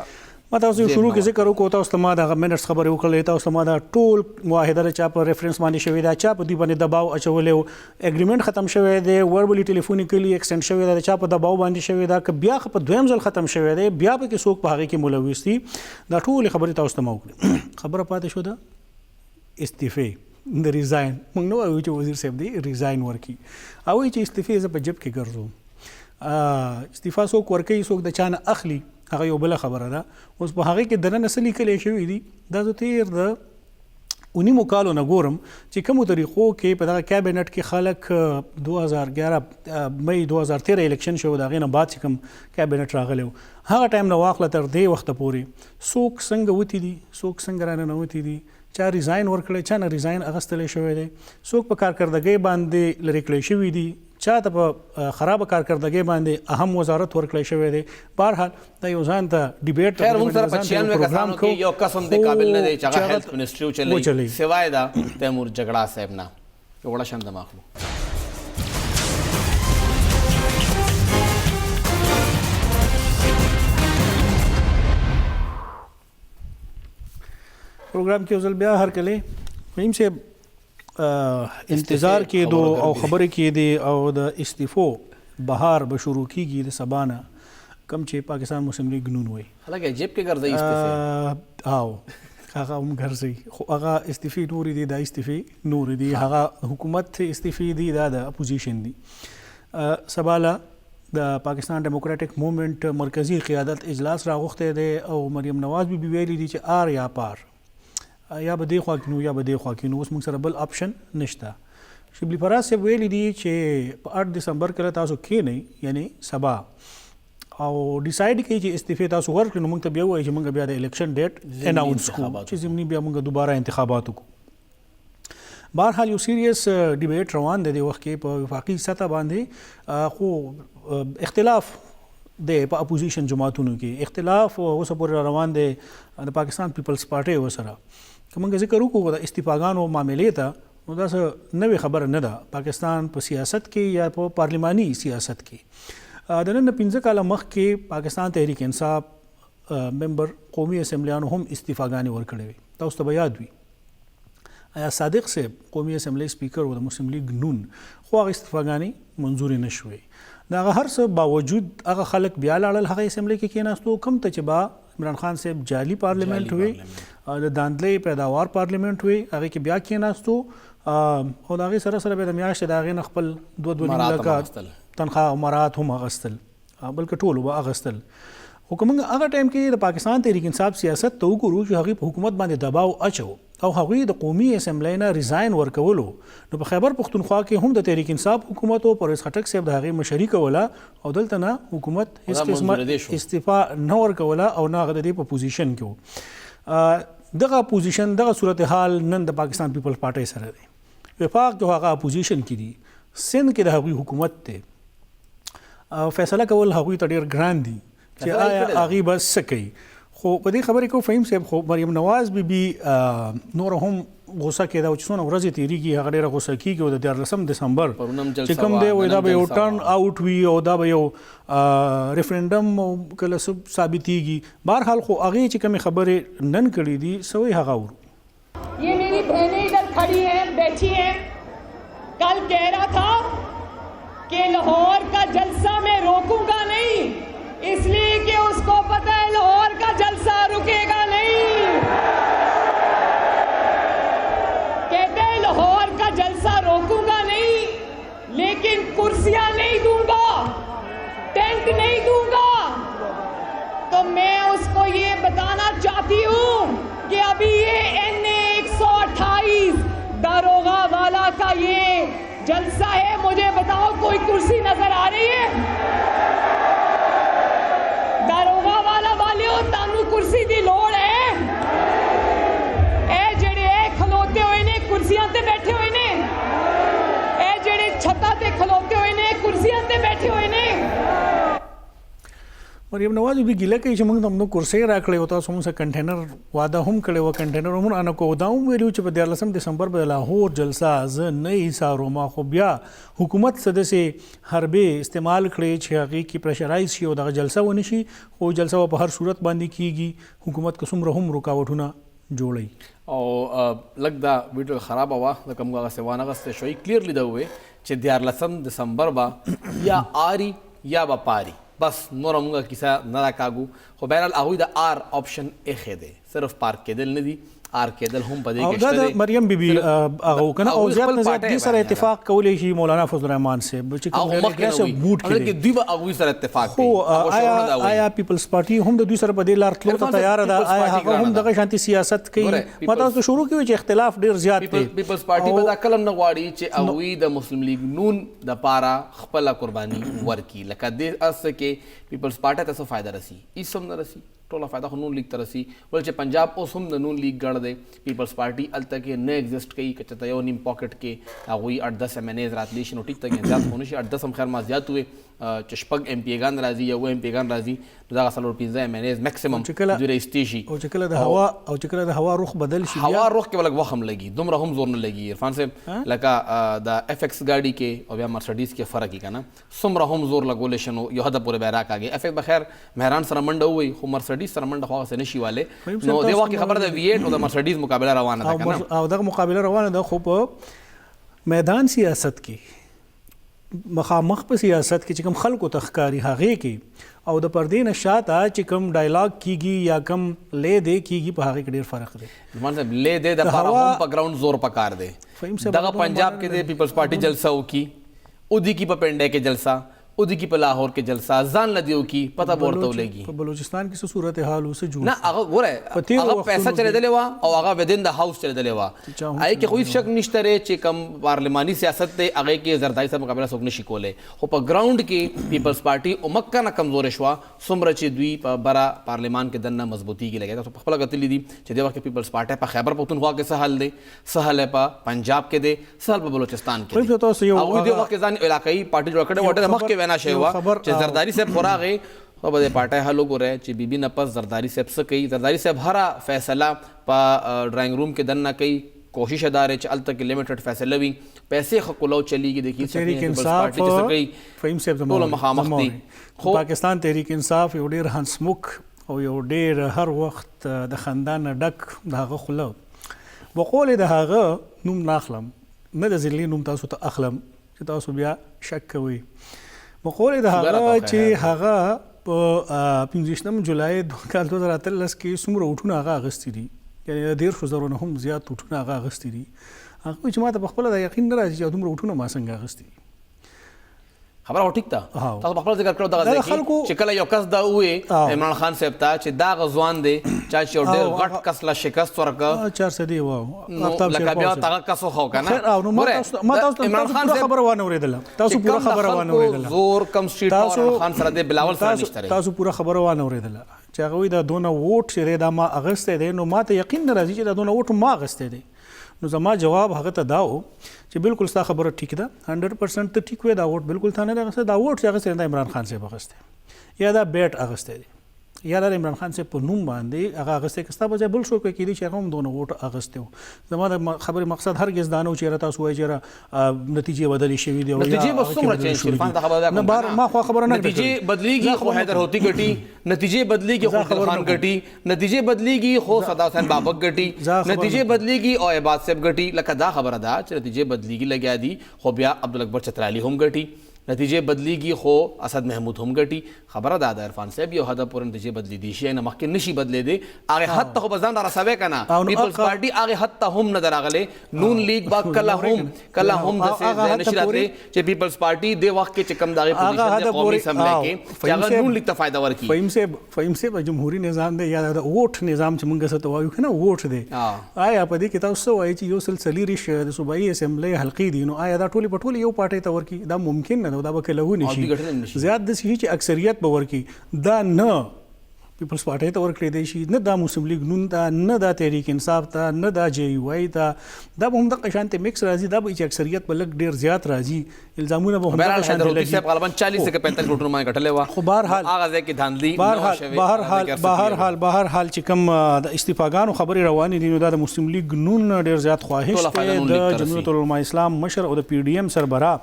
Speaker 1: ما تاسو شروع کې ذکر وکړو تاسو ته ما دغه منټس خبرې وکړلې تاسو ته ما دا ټول معاهده د چا په ریفرنس باندې شوې ده چا په دوی باندې دباو اچولی و اګریمنټ ختم شوی دی وربلي ټلیفونیکلی ایکسټینډ شوی ده د چا په دباو باندې شوی ده که بیا په دویم ځل ختم شوی دی بیا پکې څوک په هغې کې ملوث دي دا ټولې خبرې تاسو ته ما وکړې خبره پاتې شو ده استعفې د ریزاین موږ نه وایو چې وزیر صاحب دی ریزاین ورکي او وایي چې استعفې زه په جب کې ګرځوم استعفا څوک ورکوي څوک د چا نه اخلي هغه یو بله خبره ده اوس په هغې کې دننه څه لیکلی شوي دي دا زه تېر د 19 کالو نه ګورم چې کومو طریقو کې په دغه کابینټ کې خلک 2011 مئی 2013 الیکشن شو د هغې نه بعد چې کوم کابینټ راغلی و هغه ټایم نه واخله تر دې وخته پورې څوک څنګه وتي دي څوک څنګه راننوتي دي چا ریزاین ورکړی چا نه ریزاین اخیستلی شوی دی څوک په کارکردګۍ باندې لرې کړی شوي دي چا ته په خرابه کارکردګۍ باندې اهم وزارت ورکړی شوی دی بهرحال دا یو ځان ته ډیبیټ
Speaker 2: خیر موږ سره په 96 کسانو کې یو کس هم دې قابل نه دی چې هغه هیلث منسټري وچلوي سوای دا تیمور جګړه صاحب نه یو وړه شان دماغ مو
Speaker 1: پروګرام کې ځل بیا هر کله فهیم صاحب انتظار کېدو او خبرې کېدې او د استعفو بهار به شروع کېږي د سبا نه کوم چې پاکستان مسلم لیگ نون وایي
Speaker 2: هلکه جیب کې ګرځوي استعفې
Speaker 1: او هغه هم ګرځوي خو هغه استعفې نورې دي دا استعفې نورې دي هغه حکومت استعفې دي دا د اپوزیشن دي سباله د پاکستان ډیموکراټک موومنټ مرکزی قیادت اجلاس راغوښتی دی او مریم نواز بي ویلي دي چې آر یا پار یا به دې خوا کینو یا به دې خوا کینو اوس موږ سره بل آپشن نشته شبلی فراز صاحب ویلي دي چې په 8 دسمبر کله تاسو کښېنئ یعنی سبا او ډیسایډ کوي چې استعفې تاسو ورکړئ نو موږ ته بیا ووایي چې موږ بیا د الیکشن ډیټ اناونس کړو چې ضمني بیا موږ دوباره انتخابات وکړو بهرحال یو سیریس ډیبیټ روان دی د وخت کې په وفاقي سطح باندې خو اختلاف د په اپوزیشن جماعتونو کې اختلاف اوسه پورې روان دی د پاکستان پیپلز پارټۍ ورسره که موږ ذکر وکړو د استعفاګانو معاملې ته نو دا څه نوې خبره نه ده پاکستان په سیاست کې یا په پارلیماني سیاست کې د نن 15 کاله مخکې پاکستان تحریک انصاف ممبر قومي اسمبلیانو هم استعفاګانې ورکړې وي تاسو ته به یاد وي آیا صادق صاحب قومي اسمبلی سپیکر و د مسلم لیگ نون خو هغه استعفاګانې منظورې نه شوې د هغه هر څه باوجود هغه خلک بیا لاړل هغه اسمبلی کې کېناستو کوم ته چې با عمران خان صاحب جعلي پارلیمنت وي د داندلې پیداوار پارلیمنت وي هغې کې بیا کېناستو او د هغې سره سره بیا د میاشتې د هغې نه خپل 2 لکه تنخواه او مرات هم اخیستل بلکې ټولو به اخیستل خو که موږ هغه ټایم کې د پاکستان تحریک انصاف سیاست ته وګورو چې هغې په حکومت باندې دباو اچو او هغوی د قومي اسمبلی نه ریزاین ورکولو. نو په خیبر پښتونخوا کې هم د تحریک انصاف حکومت او پرویز خټک صاحب د هغې مشري کوله او دلته نه حکومت هیڅ قسمه استعفا نه ورکوله او نه هغه د دې په پوزیشن کې و. دغه پوزیشن دغه صورتحال نن د پاکستان پیپلز پارټۍ سره دی. وفاق جو هغه اپوزیشن کې دي، سند کې د هغوی حکومت دی، فیصله کول هغوی ته ډېر ګران دي چې آیا هغوی به څه کوي. خو په دې خبرې کې فهیم صاحب خو مریم نواز بیبي نور هم غوسه کېده چې څونه ورځې تېرېږي هغه ډېره غوسه کېږي او د 14 دسمبر چې کوم دی وایي دا به یو ټرن آوټ وي او دا به یو ریفرنډم کله ثابتېږي. بهرحال خو هغې چې کومې خبرې نن کړي دي سوی هغه ورو.
Speaker 4: ये मेरी बहनें इधर खड़ी हैं, बैठी हैं. कल कह रहा था कि लाहौर का जलसा मैं रोकूंगा नहीं, इसलिए कि उसको पता है लाहौर का जलसा रुकेगा नहीं. कहते हैं लाहौर का जलसा रोकूंगा नहीं, लेकिन कुर्सियां नहीं दूंगा, टेंट नहीं दूंगा. तो मैं उसको ये बताना चाहती हूँ कि अभी ये NA 128 दारोगा वाला का ये जलसा है. मुझे बताओ कोई कुर्सी नजर आ रही है? दारोगा वाला वाले हो तानू कुर्सी दी लोड़ है? ए जेड़े खलोते हुए ने कुर्सियां ते बैठे हुए ने, ए जेड़े छत्ता ते खलोते हुए ने कुर्सियां ते बैठे हुए ने.
Speaker 1: مریم نواز بیبي ګیله کوي چې موږ ته همدو کرسۍ راکړې او تاسو موږ سره کنټینر واده هم کړی و، کنټینر هم رانه کو. دا هم ویلي چې په 14 دسمبر به د لاهور جلسه زه نه ایساروم. خو بیا حکومت څه داسې حربې استعمال کړې چې هغې کې پریشرایز شي او دغه جلسه ونه شي. خو جلسه به په هر صورت باندې کیږي. حکومت که څومره هم رکاوټونه جوړوي.
Speaker 2: او لږ دا ویډیو خرابه وه ځکه موږ هغسې وانغستې شوي. کلیرلی دا ووایي چې 14 دسمبر به یا آري یا به پاري، بس نور موږ کیسه نه راکاږو. خو بهرحال هغوی د آر آپشن ایښی دی، صرف پارک کېدل نه دي، آر کېدل هم په دې کې شته دی.
Speaker 1: او دا د مریم بیبي هغه وکنه او زیات نه زیات دې سره اتفاق کولی شي مولانا فضل الرحمن صاحب چې کوم ډېر بوټ کې
Speaker 2: دوی به هغوی سره اتفاق کوي.
Speaker 1: آیا پیپلز پارټي هم د دوی سره په دې لار تلو ته تیار ده؟ آیا هغه هم دغه شانتي سیاست کوي؟ ما تاسو شروع کوي چې اختلاف ډېر زیات دی.
Speaker 2: پیپلز پارټي به دا کلم نه غواړي چې هغوی د مسلم لیگ نون د پاره خپله قرباني ورکړي. لکه دې اس کې پیپلز پارټي ته څه فایده رسي؟ هېڅ هم نه رسي. ټوله فایده خو نون لیگ ته رسي. ول چې پنجاب اوس هم د نون لیگ ګډ دی، پیپلز پارټي هلته کې نه ایگزسټ کوي. که چېرته یو نیم پاکټ کې هغوی 8-10 MNAs راتلی شي نو ټیک ته زیات خو نه شي. 8-10 هم خیر ما زیات وې چې شپږ MP ګان راځي یا 7 MP ګان راځي نو دغه 4-15 MNAs میکسیمم دوی رایستی شي.
Speaker 1: او چې کله د هوا رخ بدل شي،
Speaker 2: هوا رخ کې به لږ وخت هم لګي، دومره هم زور نه لګي. عرفان صاحب لکه د FX ګاډي کې او بیا مرسډیز کې فرق یې که نه څومره هم زور لګولی شي نو یو حده پورې به راکاږي. FX به خیر مهران سره منډه ووایي خو مرسډیز سره منډه خو هغسې نه شي والی. نو دې وخت کې خبره ده V8 او د مرسډیز مقابله روانه ده که نه؟
Speaker 1: او دغه مقابله روانه ده. خو په میدان سیاست کې مخامخ په سیاست کې چې کوم خلکو ته ښکاري هغې کې او د پردې نه شاته چې کوم ډایلاګ کیږي یا کوم لې دی کیږي په هغې کې ډېر فرق دی.
Speaker 2: رحمان صاحب لې دی دپاره هم په ګراؤنډ زور پکار دی. دغه پنجاب کې د پیپلز پارټي جلسه وکړي، ادي کې په پنډۍ کې جلسه، ادي کې په لاهور کې جلسه، ځان له دیو کې پته به ورته ولګي.
Speaker 1: په بلوچستان کې څه صورتحال اوس جوړ
Speaker 2: نه هغه ګوره هغه پیسه چلېدلې وه او هغه ودین د هاوس چلېدلې وه. هغې کې خو هېڅ شک نشته دی چې کوم پارلماني سیاست دی هغې کې زرداري صاحب مقابله څوک نشي کولی. خو په ګراؤنډ کې پیپلز پارټي عمکه نه کمزورې شوه څومره چې دوی په بره پارلمان کې دننه مضبوطېږي لګیا. تاسو پخپله کتلي دي چې دې وخت کې پیپلز پارټي په خیبر پښتونخوا کې څه حل دی، څه حل یې په پنجاب کې دی، څه حل په بلوچستان کې دی. هغوی دې وخت کې ځان علاقایي پارټي جوړ کړې وه. ډېره مخکې وینا شوې وه چې زرداری صاحب خو راغې خو به د پارټۍ حل وګورئ چې بیبي نه پس زرداری صاحب څه کوي. زرداری صاحب هره فیصله په ډرایینګ روم کې دننه کوي. کوشش دا دی چې هلته کې لیمیټډ فیصله وي، پیسې ښه کولو چلیږي. د
Speaker 1: تحریک انصاف فهیم صاحب
Speaker 2: ټوله مخامخ دي.
Speaker 1: خو پاکستان تحریک انصاف یو ډېر هنسمک او یو ډېر هر وخت د خندا نه ډک د هغه خوله وقول د هغه نوم نه اخلم، نه د ذلي نوم تاسو ته اخلم چې تاسو بیا شک کوئ. مقول د هغه چې هغه په 15 جولای 2013 کې څومره اوټونه هغه اخیستي دي، یعنې د 1,000 نه هم زیات اوټونه هغه اخیستي دي. هغه چې ما ته پخپله دا یقین نه راځي چې دومره اوټونه ما څنګه اخیستي دي.
Speaker 2: خبره هو ټیک ده تاسو په خپل ذکر کړو دغه ځکه چې کله یو کس دا وې عمران خان صاحب ته چې دا غزوان دی چا چې ډېر غټ کس لا شکست ورکړه
Speaker 1: 400 دی واو
Speaker 2: لکه بیا تاغه کس خو کنه
Speaker 1: ما تاسو خبره وانه اوریدله تاسو پوره خبره وانه اوریدله
Speaker 2: زور کم سټریټ عمران خان سره د بلاول سره نشته
Speaker 1: تاسو پوره خبره وانه اوریدله چې هغه دا دونه ووټ چې دا ما اغسته دی نو ما ته یقین نه راځي چې دا دونه ووټ ما اغسته دی نو زما جواب هغه ته دا و چې بالکل ستا خبره ټیک ده 100% ته ټیک وې دا ووټ بالکل ثانه ده دا ووټ چې هغه سره عمران خان صاحب اغسته یا دا بیٹ اغسته دی یا د عمران خان صاحب په نوم باندې هغه اغسته کستا په ځای بل شو کې دي چې هغه هم دونه ووټ اغسته زما د خبرې مقصد هرګز دانو چې تاسو وایي چې نتیجې بدلې شوې دي او
Speaker 2: نتیجې به څومره چینج شي فان ته خبره
Speaker 1: نه بار ما خو خبره نه
Speaker 2: نتیجې بدلیږي خو حیدر هوتی ګټي نتیجې بدلیږي خو خان ګټي نتیجې بدلیږي خو صدا حسین بابک ګټي نتیجې بدلیږي او عباد صاحب ګټي لکه دا خبره ده چې نتیجې بدلیږي لګیا دي خو بیا عبدالاکبر چترالی هم ګټي نتیجې بدلیږي خو اسد محمود هم ګټي خبره ده د عرفان صاحب یو حد پورې نتیجې بدلی دي شي نه مخکې نشي بدلې دي هغه حد ته خو بزان رسوي کنه پیپلز پارټي هغه حد ته هم نه دراغله نون لیگ با کله هم د نشراتې چې پیپلز پارټي د وخت کې چې کم دغه پوزیشن د قومي سملای کې چې هغه نون لیگ ته فائدہ ورکړي
Speaker 1: فهم سے جمهوریت نظام دی یا د ووټ نظام چې موږ څه ته وایو کنه ووټ دی آیا په دې کې تاسو وایي چې یو سلسلې ریش د صوبایي اسمبلی حلقې دي نو آیا دا ټولې یو پارټي ته ورکړي دا ممکن نه دا به کله ونی شي زیات د شي چې اکثریت به ورکی دا نه پیپلز پارټي ته ورکړي دی شي نه دا مسلم لیگ نون ته نه دا تحریک انصاف ته نه دا جے یو آی ته دا به هم د قشانته مکس راځي دا به چې اکثریت په لګ ډیر زیات راځي الزامونه به هم د قشانته
Speaker 2: لګي صاحب غالبا 40 څخه 45 ووټونه ما غټلې و
Speaker 1: خو بهرحال
Speaker 2: هغه ځکه داندلی
Speaker 1: بهرحال چې کوم د استفاګانو خبري روانې دي نو دا د مسلم لیگ نون ډیر زیات خواهش دی د جمعیت العلماء اسلام مشر او د پی ډی ایم سربراه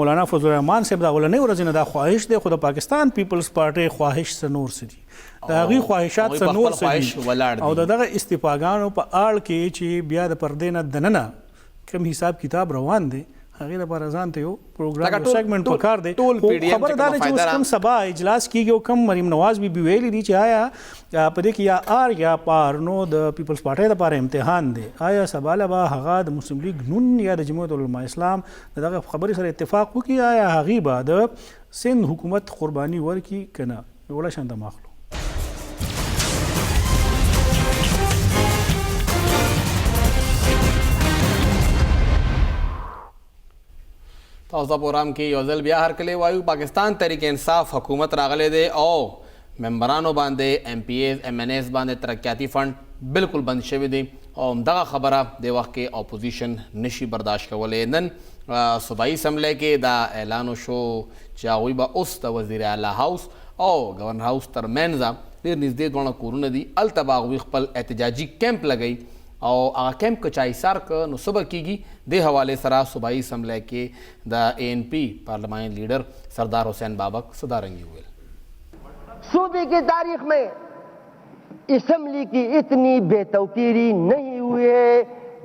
Speaker 1: مولانا فضل الرحمن صاحب دا ولنې ورځ نه دا خواهش دی خو د پاکستان پیپلز پارټي خواهش سنور سدي د هغې خواهشات څه نور څه او دغه استفاګانو په اړ کې چې بیا د پردې نه دننه کوم حساب کتاب روان دی هغې لپاره ځان ته یو پروګرام یو سیګمنټ پکار دی خبره دا ده چې اوس کوم سبا اجلاس کېږي او کوم مریم نواز بي ویلي دي چې آیا په دې کې یا آر یا پار نو د پیپلز پارټۍ لپاره امتحان دی آیا سبا له به هغه د مسلم لیگ نون یا د جمعیت العلماء اسلام دغه خبرې سره اتفاق وکړي آیا هغې به د سند حکومت قرباني ورکړي که نه وړه شانته ماخلو
Speaker 2: تاسو دا پروګرام کې یو ځل بیا هر کله وایو پاکستان تحریک انصاف حکومت راغلی دی او ممبرانو باندې ایم پی ایز ایم این ایز باندې ترقیاتی فنډ بالکل بند شوی دی او دغه خبره د وخت کې اپوزیشن نشي برداشت کولی نن صوبایي اسمبلی کې دا اعلان وشو چې هغوی به اوس د وزیر اعلی هاوس او گورنر هاوس ترمنځ ډېر نږدې دواړه کورونه دي هلته به هغوی خپل احتجاجي کیمپ لګوي او هغه کیمپ که چا ایثار که نو څه به کېږي دې حوالې سره صوبایي اسمبلی کې د اے این پی پارلمانی لیډر سردار حسین بابک صدارنګي وویل
Speaker 5: صوبے کی تاریخ میں اسمبلی کی اتنی بے توقیری نہیں ہوئی ہے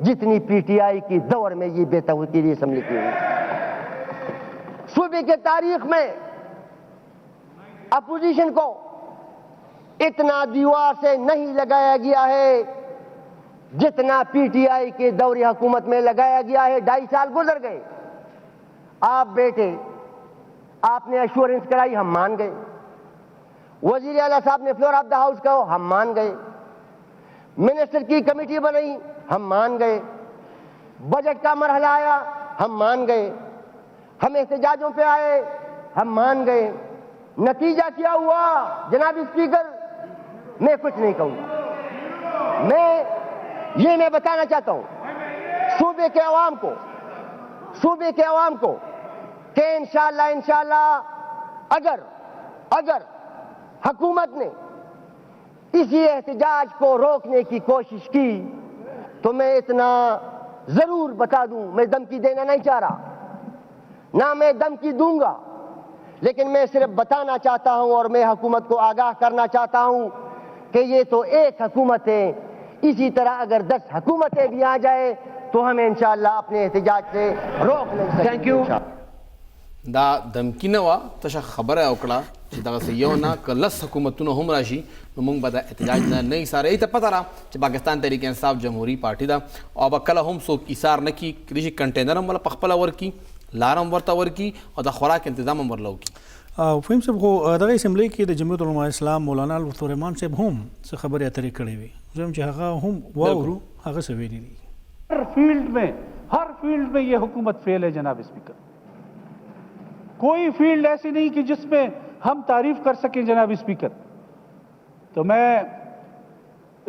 Speaker 5: جتنی پی ٹی آئی کی دور میں یہ بے توقیری اسمبلی کی ہوئی صوبے کے تاریخ میں اپوزیشن کو اتنا دیوار سے نہیں لگایا گیا ہے جتنا پی ٹی آئی کے دور حکومت میں لگایا گیا ہے 2.5 سال گزر گئے آپ بیٹھے آپ نے ایشورنس کرائی ہم مان گئے وزیر اعلیٰ صاحب نے فلور آف دا ہاؤس کہو ہم مان گئے منسٹر کی کمیٹی بنائی ہم مان گئے بجٹ کا مرحلہ آیا ہم مان گئے ہم احتجاجوں پہ آئے ہم مان گئے نتیجہ کیا ہوا جناب اسپیکر میں کچھ نہیں کہوں گا میں بتانا چاہتا ہوں صوبے کے عوام کو کہ انشاءاللہ اگر حکومت نے اسی احتجاج کو روکنے کی کوشش کی تو میں اتنا ضرور بتا دوں میں دھمکی دینا نہیں چاہ رہا نہ میں دھمکی دوں گا لیکن میں صرف بتانا چاہتا ہوں اور میں حکومت کو آگاہ کرنا چاہتا ہوں کہ یہ تو ایک حکومت ہے اسی طرح اگر 10 حکومتیں بھی آ جائے تو ہمیں انشاءاللہ اپنے احتجاج سے روک نہیں سکتے. تھینک یو.
Speaker 2: دا دمکی نه وه تشه خبره وکړه چې دغسې یو نه که 10 حکومتونه هم راشي نو موږ به د احتجاج نه ایساره ای ته پته ده چې پاکستان تحریک انصاف جمهوري پارټي ده او به کله هم څوک ایثار نه کړي کېدای شي کنټینر هم وله په خپله ورکړي لارم ورته ورکي او د خوراک تنظیم هم ورلو کی.
Speaker 1: فهم صاحب خو دغه اسمبلی کې د جمعیت العلماء اسلام مولانا الرحمان صاحب هم څه خبرې اترې کړې وي زم چې هغه هم واورو هغه څه ویلي دي.
Speaker 6: हर फील्ड में ये हुकूमत फेल है जनाब स्पीकर. कोई फील्ड ऐसी नहीं कि जिसमें हम तारीफ कर सकें जनाब स्पीकर. तो मैं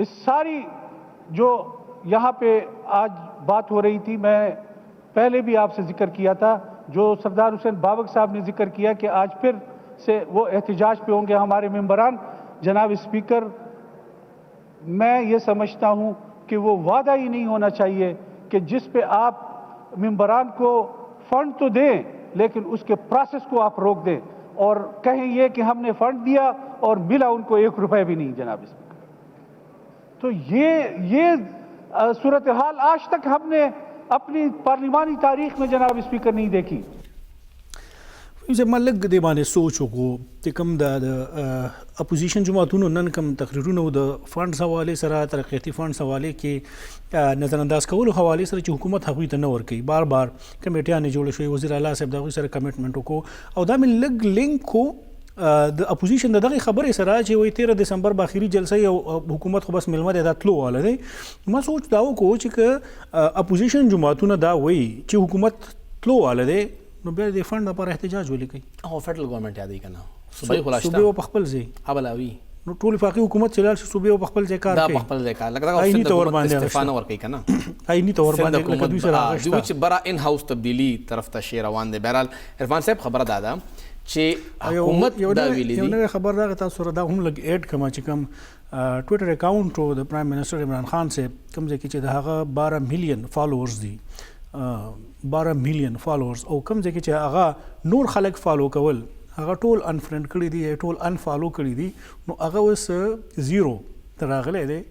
Speaker 6: इस सारी जो यहाँ पे आज बात हो रही थी, मैं पहले भी आपसे जिक्र किया था, जो सरदार हुसैन बाबक साहब ने जिक्र किया कि आज फिर से वो एहतजाज पे होंगे हमारे मेंबरान. जनाब स्पीकर, मैं ये समझता हूँ कि वो वादा ही नहीं होना चाहिए कि जिस पे आप मेंबरान को फंड तो दें लेकिन उसके प्रोसेस को आप रोक दें और कहें ये कि हमने फंड दिया और मिला उनको 1 रुपए भी नहीं जनाब स्पीकर. तो ये सूरत हाल आज तक हमने अपनी पार्लिमानी तारीख में जनाब स्पीकर नहीं देखी.
Speaker 1: زه ملګ د باندې سوچ وکړو چې کوم د اپوزیشن جماعتونو نن کوم تقریرونه د فندز حواله سره ترقیاتي فندز حواله کې نظر انداز کولو حواله سره چې حکومت هغوی ته نه ورکوي بار بار کمیټیانې جوړې شوې وزیر اعلی صاحب د هغوی سره کمیټمنټ وکړو او دا مې لږ لینک کو د اپوزیشن د دغه خبرې سره چې وایي 13 دسمبر به اخري جلسه او حکومت خو بس ملمه د تلو واله دی. ما سوچ دا وکړو چې اپوزیشن جماعتونه دا وایي چې حکومت تلو واله دی نو بیا د فند لپاره احتجاج ولې کوي.
Speaker 2: او فدرل ګورنمنت یادې کنه صوبې خلاص
Speaker 1: صوبې په خپل ځای
Speaker 2: ابلاوي
Speaker 1: نو ټول وفاقي حکومت چې لاړ شي صوبې په خپل ځای کار کوي.
Speaker 2: دا په خپل ځای کار لکه دا
Speaker 1: تور باندې
Speaker 2: استفانه ورکوي کنه
Speaker 1: آئینی تور باندې لکه دوی سره
Speaker 2: راغشت دوی چې برا ان هاوس تبدیلی طرف ته شی روان دي. بهرحال عرفان صاحب خبره دادا چې حکومت دا ویلي
Speaker 1: یو نوې خبر راغی تاسو سره دا هم لږ اډ کما چې کوم ټویټر اکاونټ او د پرایم منسٹر عمران خان صاحب کوم ځای کې چې د هغه 12 میلیون فالوورز دي 12 میلیون فالوورز او کوم ځای کې چې هغه نور خلک فالو کول هغه ټول انفرند کړي دي ټول انفالو کړي دي نو هغه اوس زیرو تر راغلی دی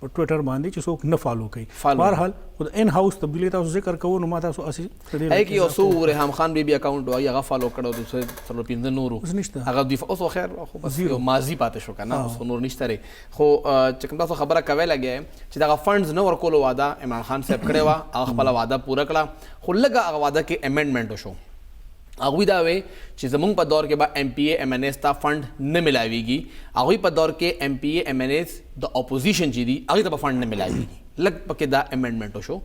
Speaker 1: په ټویټر باندې چې څوک نه فالو کوي. بهرحال د ان هاوس تبدیلی تاسو ذکر کوو نو ما تاسو اسی
Speaker 2: ای کی اوسو ریحان خان بی اکاونټ وای هغه فالو کړو د څلور پنځه نورو هغه دی اوس خیر خو بس ماضی پاتې شو کنه اوس نور نشته ری خو چې کوم تاسو خبره کوي لګي چې دا فندز نه ورکول وعده عمران خان صاحب کړی و هغه خپل وعده پوره کړه خو لګه هغه وعده کې امندمنت وشو. هغوی دا وی چې زمونږ په دور کې به ایم پی اے ایم این ایس ته فنډ نه ملاویږي هغوی په دور کې ایم پی اے ایم این ایس د اپوزیشن چې دي هغوی ته به فنډ نه ملاویږي لږ پکې دا امندمنٹ وشو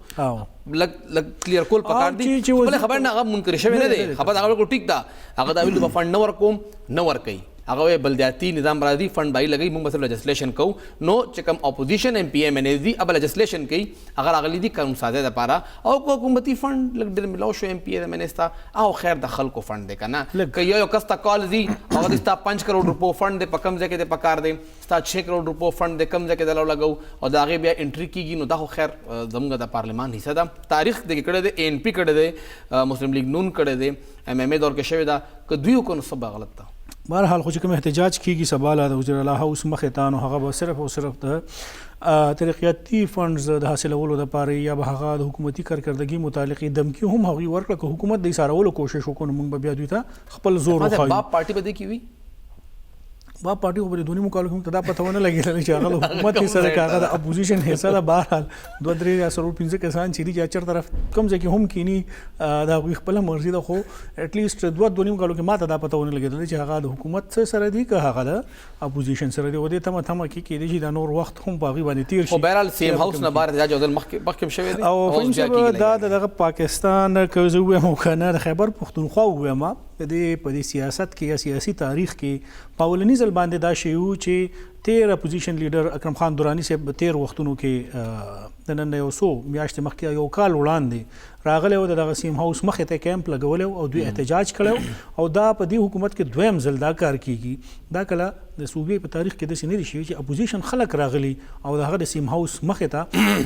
Speaker 2: لږ کلیر کول پکار دي خپل خبر نه هغه منکر شوی نه دی خبر هغه کو ټیک دا هغه دا ویل به فنډ نه ورکوم نه ورکوي هغه بلدیاتي نظام راځي فنډ بای لګي موږ مثلا لیجسلیشن کو نو چې کوم اپوزیشن ایم پی ایم ان ایس دي اب لیجسلیشن کوي اگر اغلی دي قانون سازه د پاره او حکومتي فنډ لګ ډیر ملو شو ایم پی ایم ان ایس تا او خیر د خلکو فنډ دی کنه که یو کستا کال دي او د 5 کروڑ روپو فنډ د پکم ځکه د پکار دی 6 کروڑ روپو فنډ د کم ځکه د لګو او دا غي بیا انټری کیږي نو دا خو خیر زموږ د پارلیمان حصہ ده تاریخ د کړه د ان پی کړه د مسلم لیگ نون کړه د ام ام ای دور کې شوی دا ک دوی کو نو سب غلط ده.
Speaker 1: بهرحال خو چې کوم احتجاج کیږي سباله د وزیر اعلی هاوس مخې ته نو هغه به صرف او صرف د ترقیاتي فنډز د حاصلولو دپاره یا به هغه د حکومتي کارکردګي متعلقې دمکي هم هغوی ورکړه که حکومت د ایسارولو کوشش وکړو نو موږ به بیا دوی ته خپل زور وښایو.
Speaker 2: باب پارټي به دې کې وي
Speaker 1: با پارټي خو په دونی مقابله کې ته دا پته ونه لګېدل چې هغه د حکومت حصه ده که هغه د اپوزیشن حصه ده. بهرحال 2-3 یا 4-5 کسان چې دي چې هر طرف کوم ځای کې هم کینی د هغوی خپله مرضي ده خو اټلیسټ دونی مقابلو کې ما ته دا پته ونه لګېدل چې هغه د حکومت سره دي که هغه د اپوزیشن سره دی. و دې تمه کې کېدای شي دا نور وخت هم په هغوی باندې تیر شي.
Speaker 2: خو بهرحال سیم هاوس نه بهر احتجاج او مخکې شوی دی
Speaker 1: او دا دغه پاکستان که زه ووایم که نه د خیبر پښتونخوا ووایم په دې سیاست کې یا سیاسي تاریخ کې په اولني ځل باندې دا شی و چې 13 اپوزیشن لیډر اکرم خان درانی صاحب 13 وختونو کې د نن یو څو میاشتې مخکې یو کال وړاندې راغلی و دغه سیم هاوس مخې ته کیمپ لګولی او دوی احتجاج کړی او دا په دې حکومت کې دویم ځل دا کار کیږي. دا کله د صوبې په تاریخ کې داسې نه دي شوي چې اپوزیشن خلک راغلي او د هغه د سیم هاوس مخې ته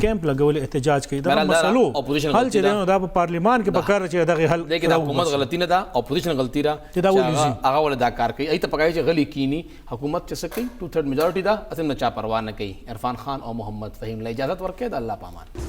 Speaker 1: کیمپ لګولی احتجاج کوي. دغه مسلو حل چې دی نو دا په پارلیمان کې پکار چې دغه حل
Speaker 2: دی د حکومت غلطي نه ده اپوزیشن غلطي ده
Speaker 1: چې دا ولې
Speaker 2: هغه ول دا کار کوي ایته پکای چې غلي کینی حکومت چې څه کوي 2/3 میجورټي ده اصل نه چا پروا نه کوي. عرفان خان او محمد فهیم له اجازه ورکړه د الله پامان.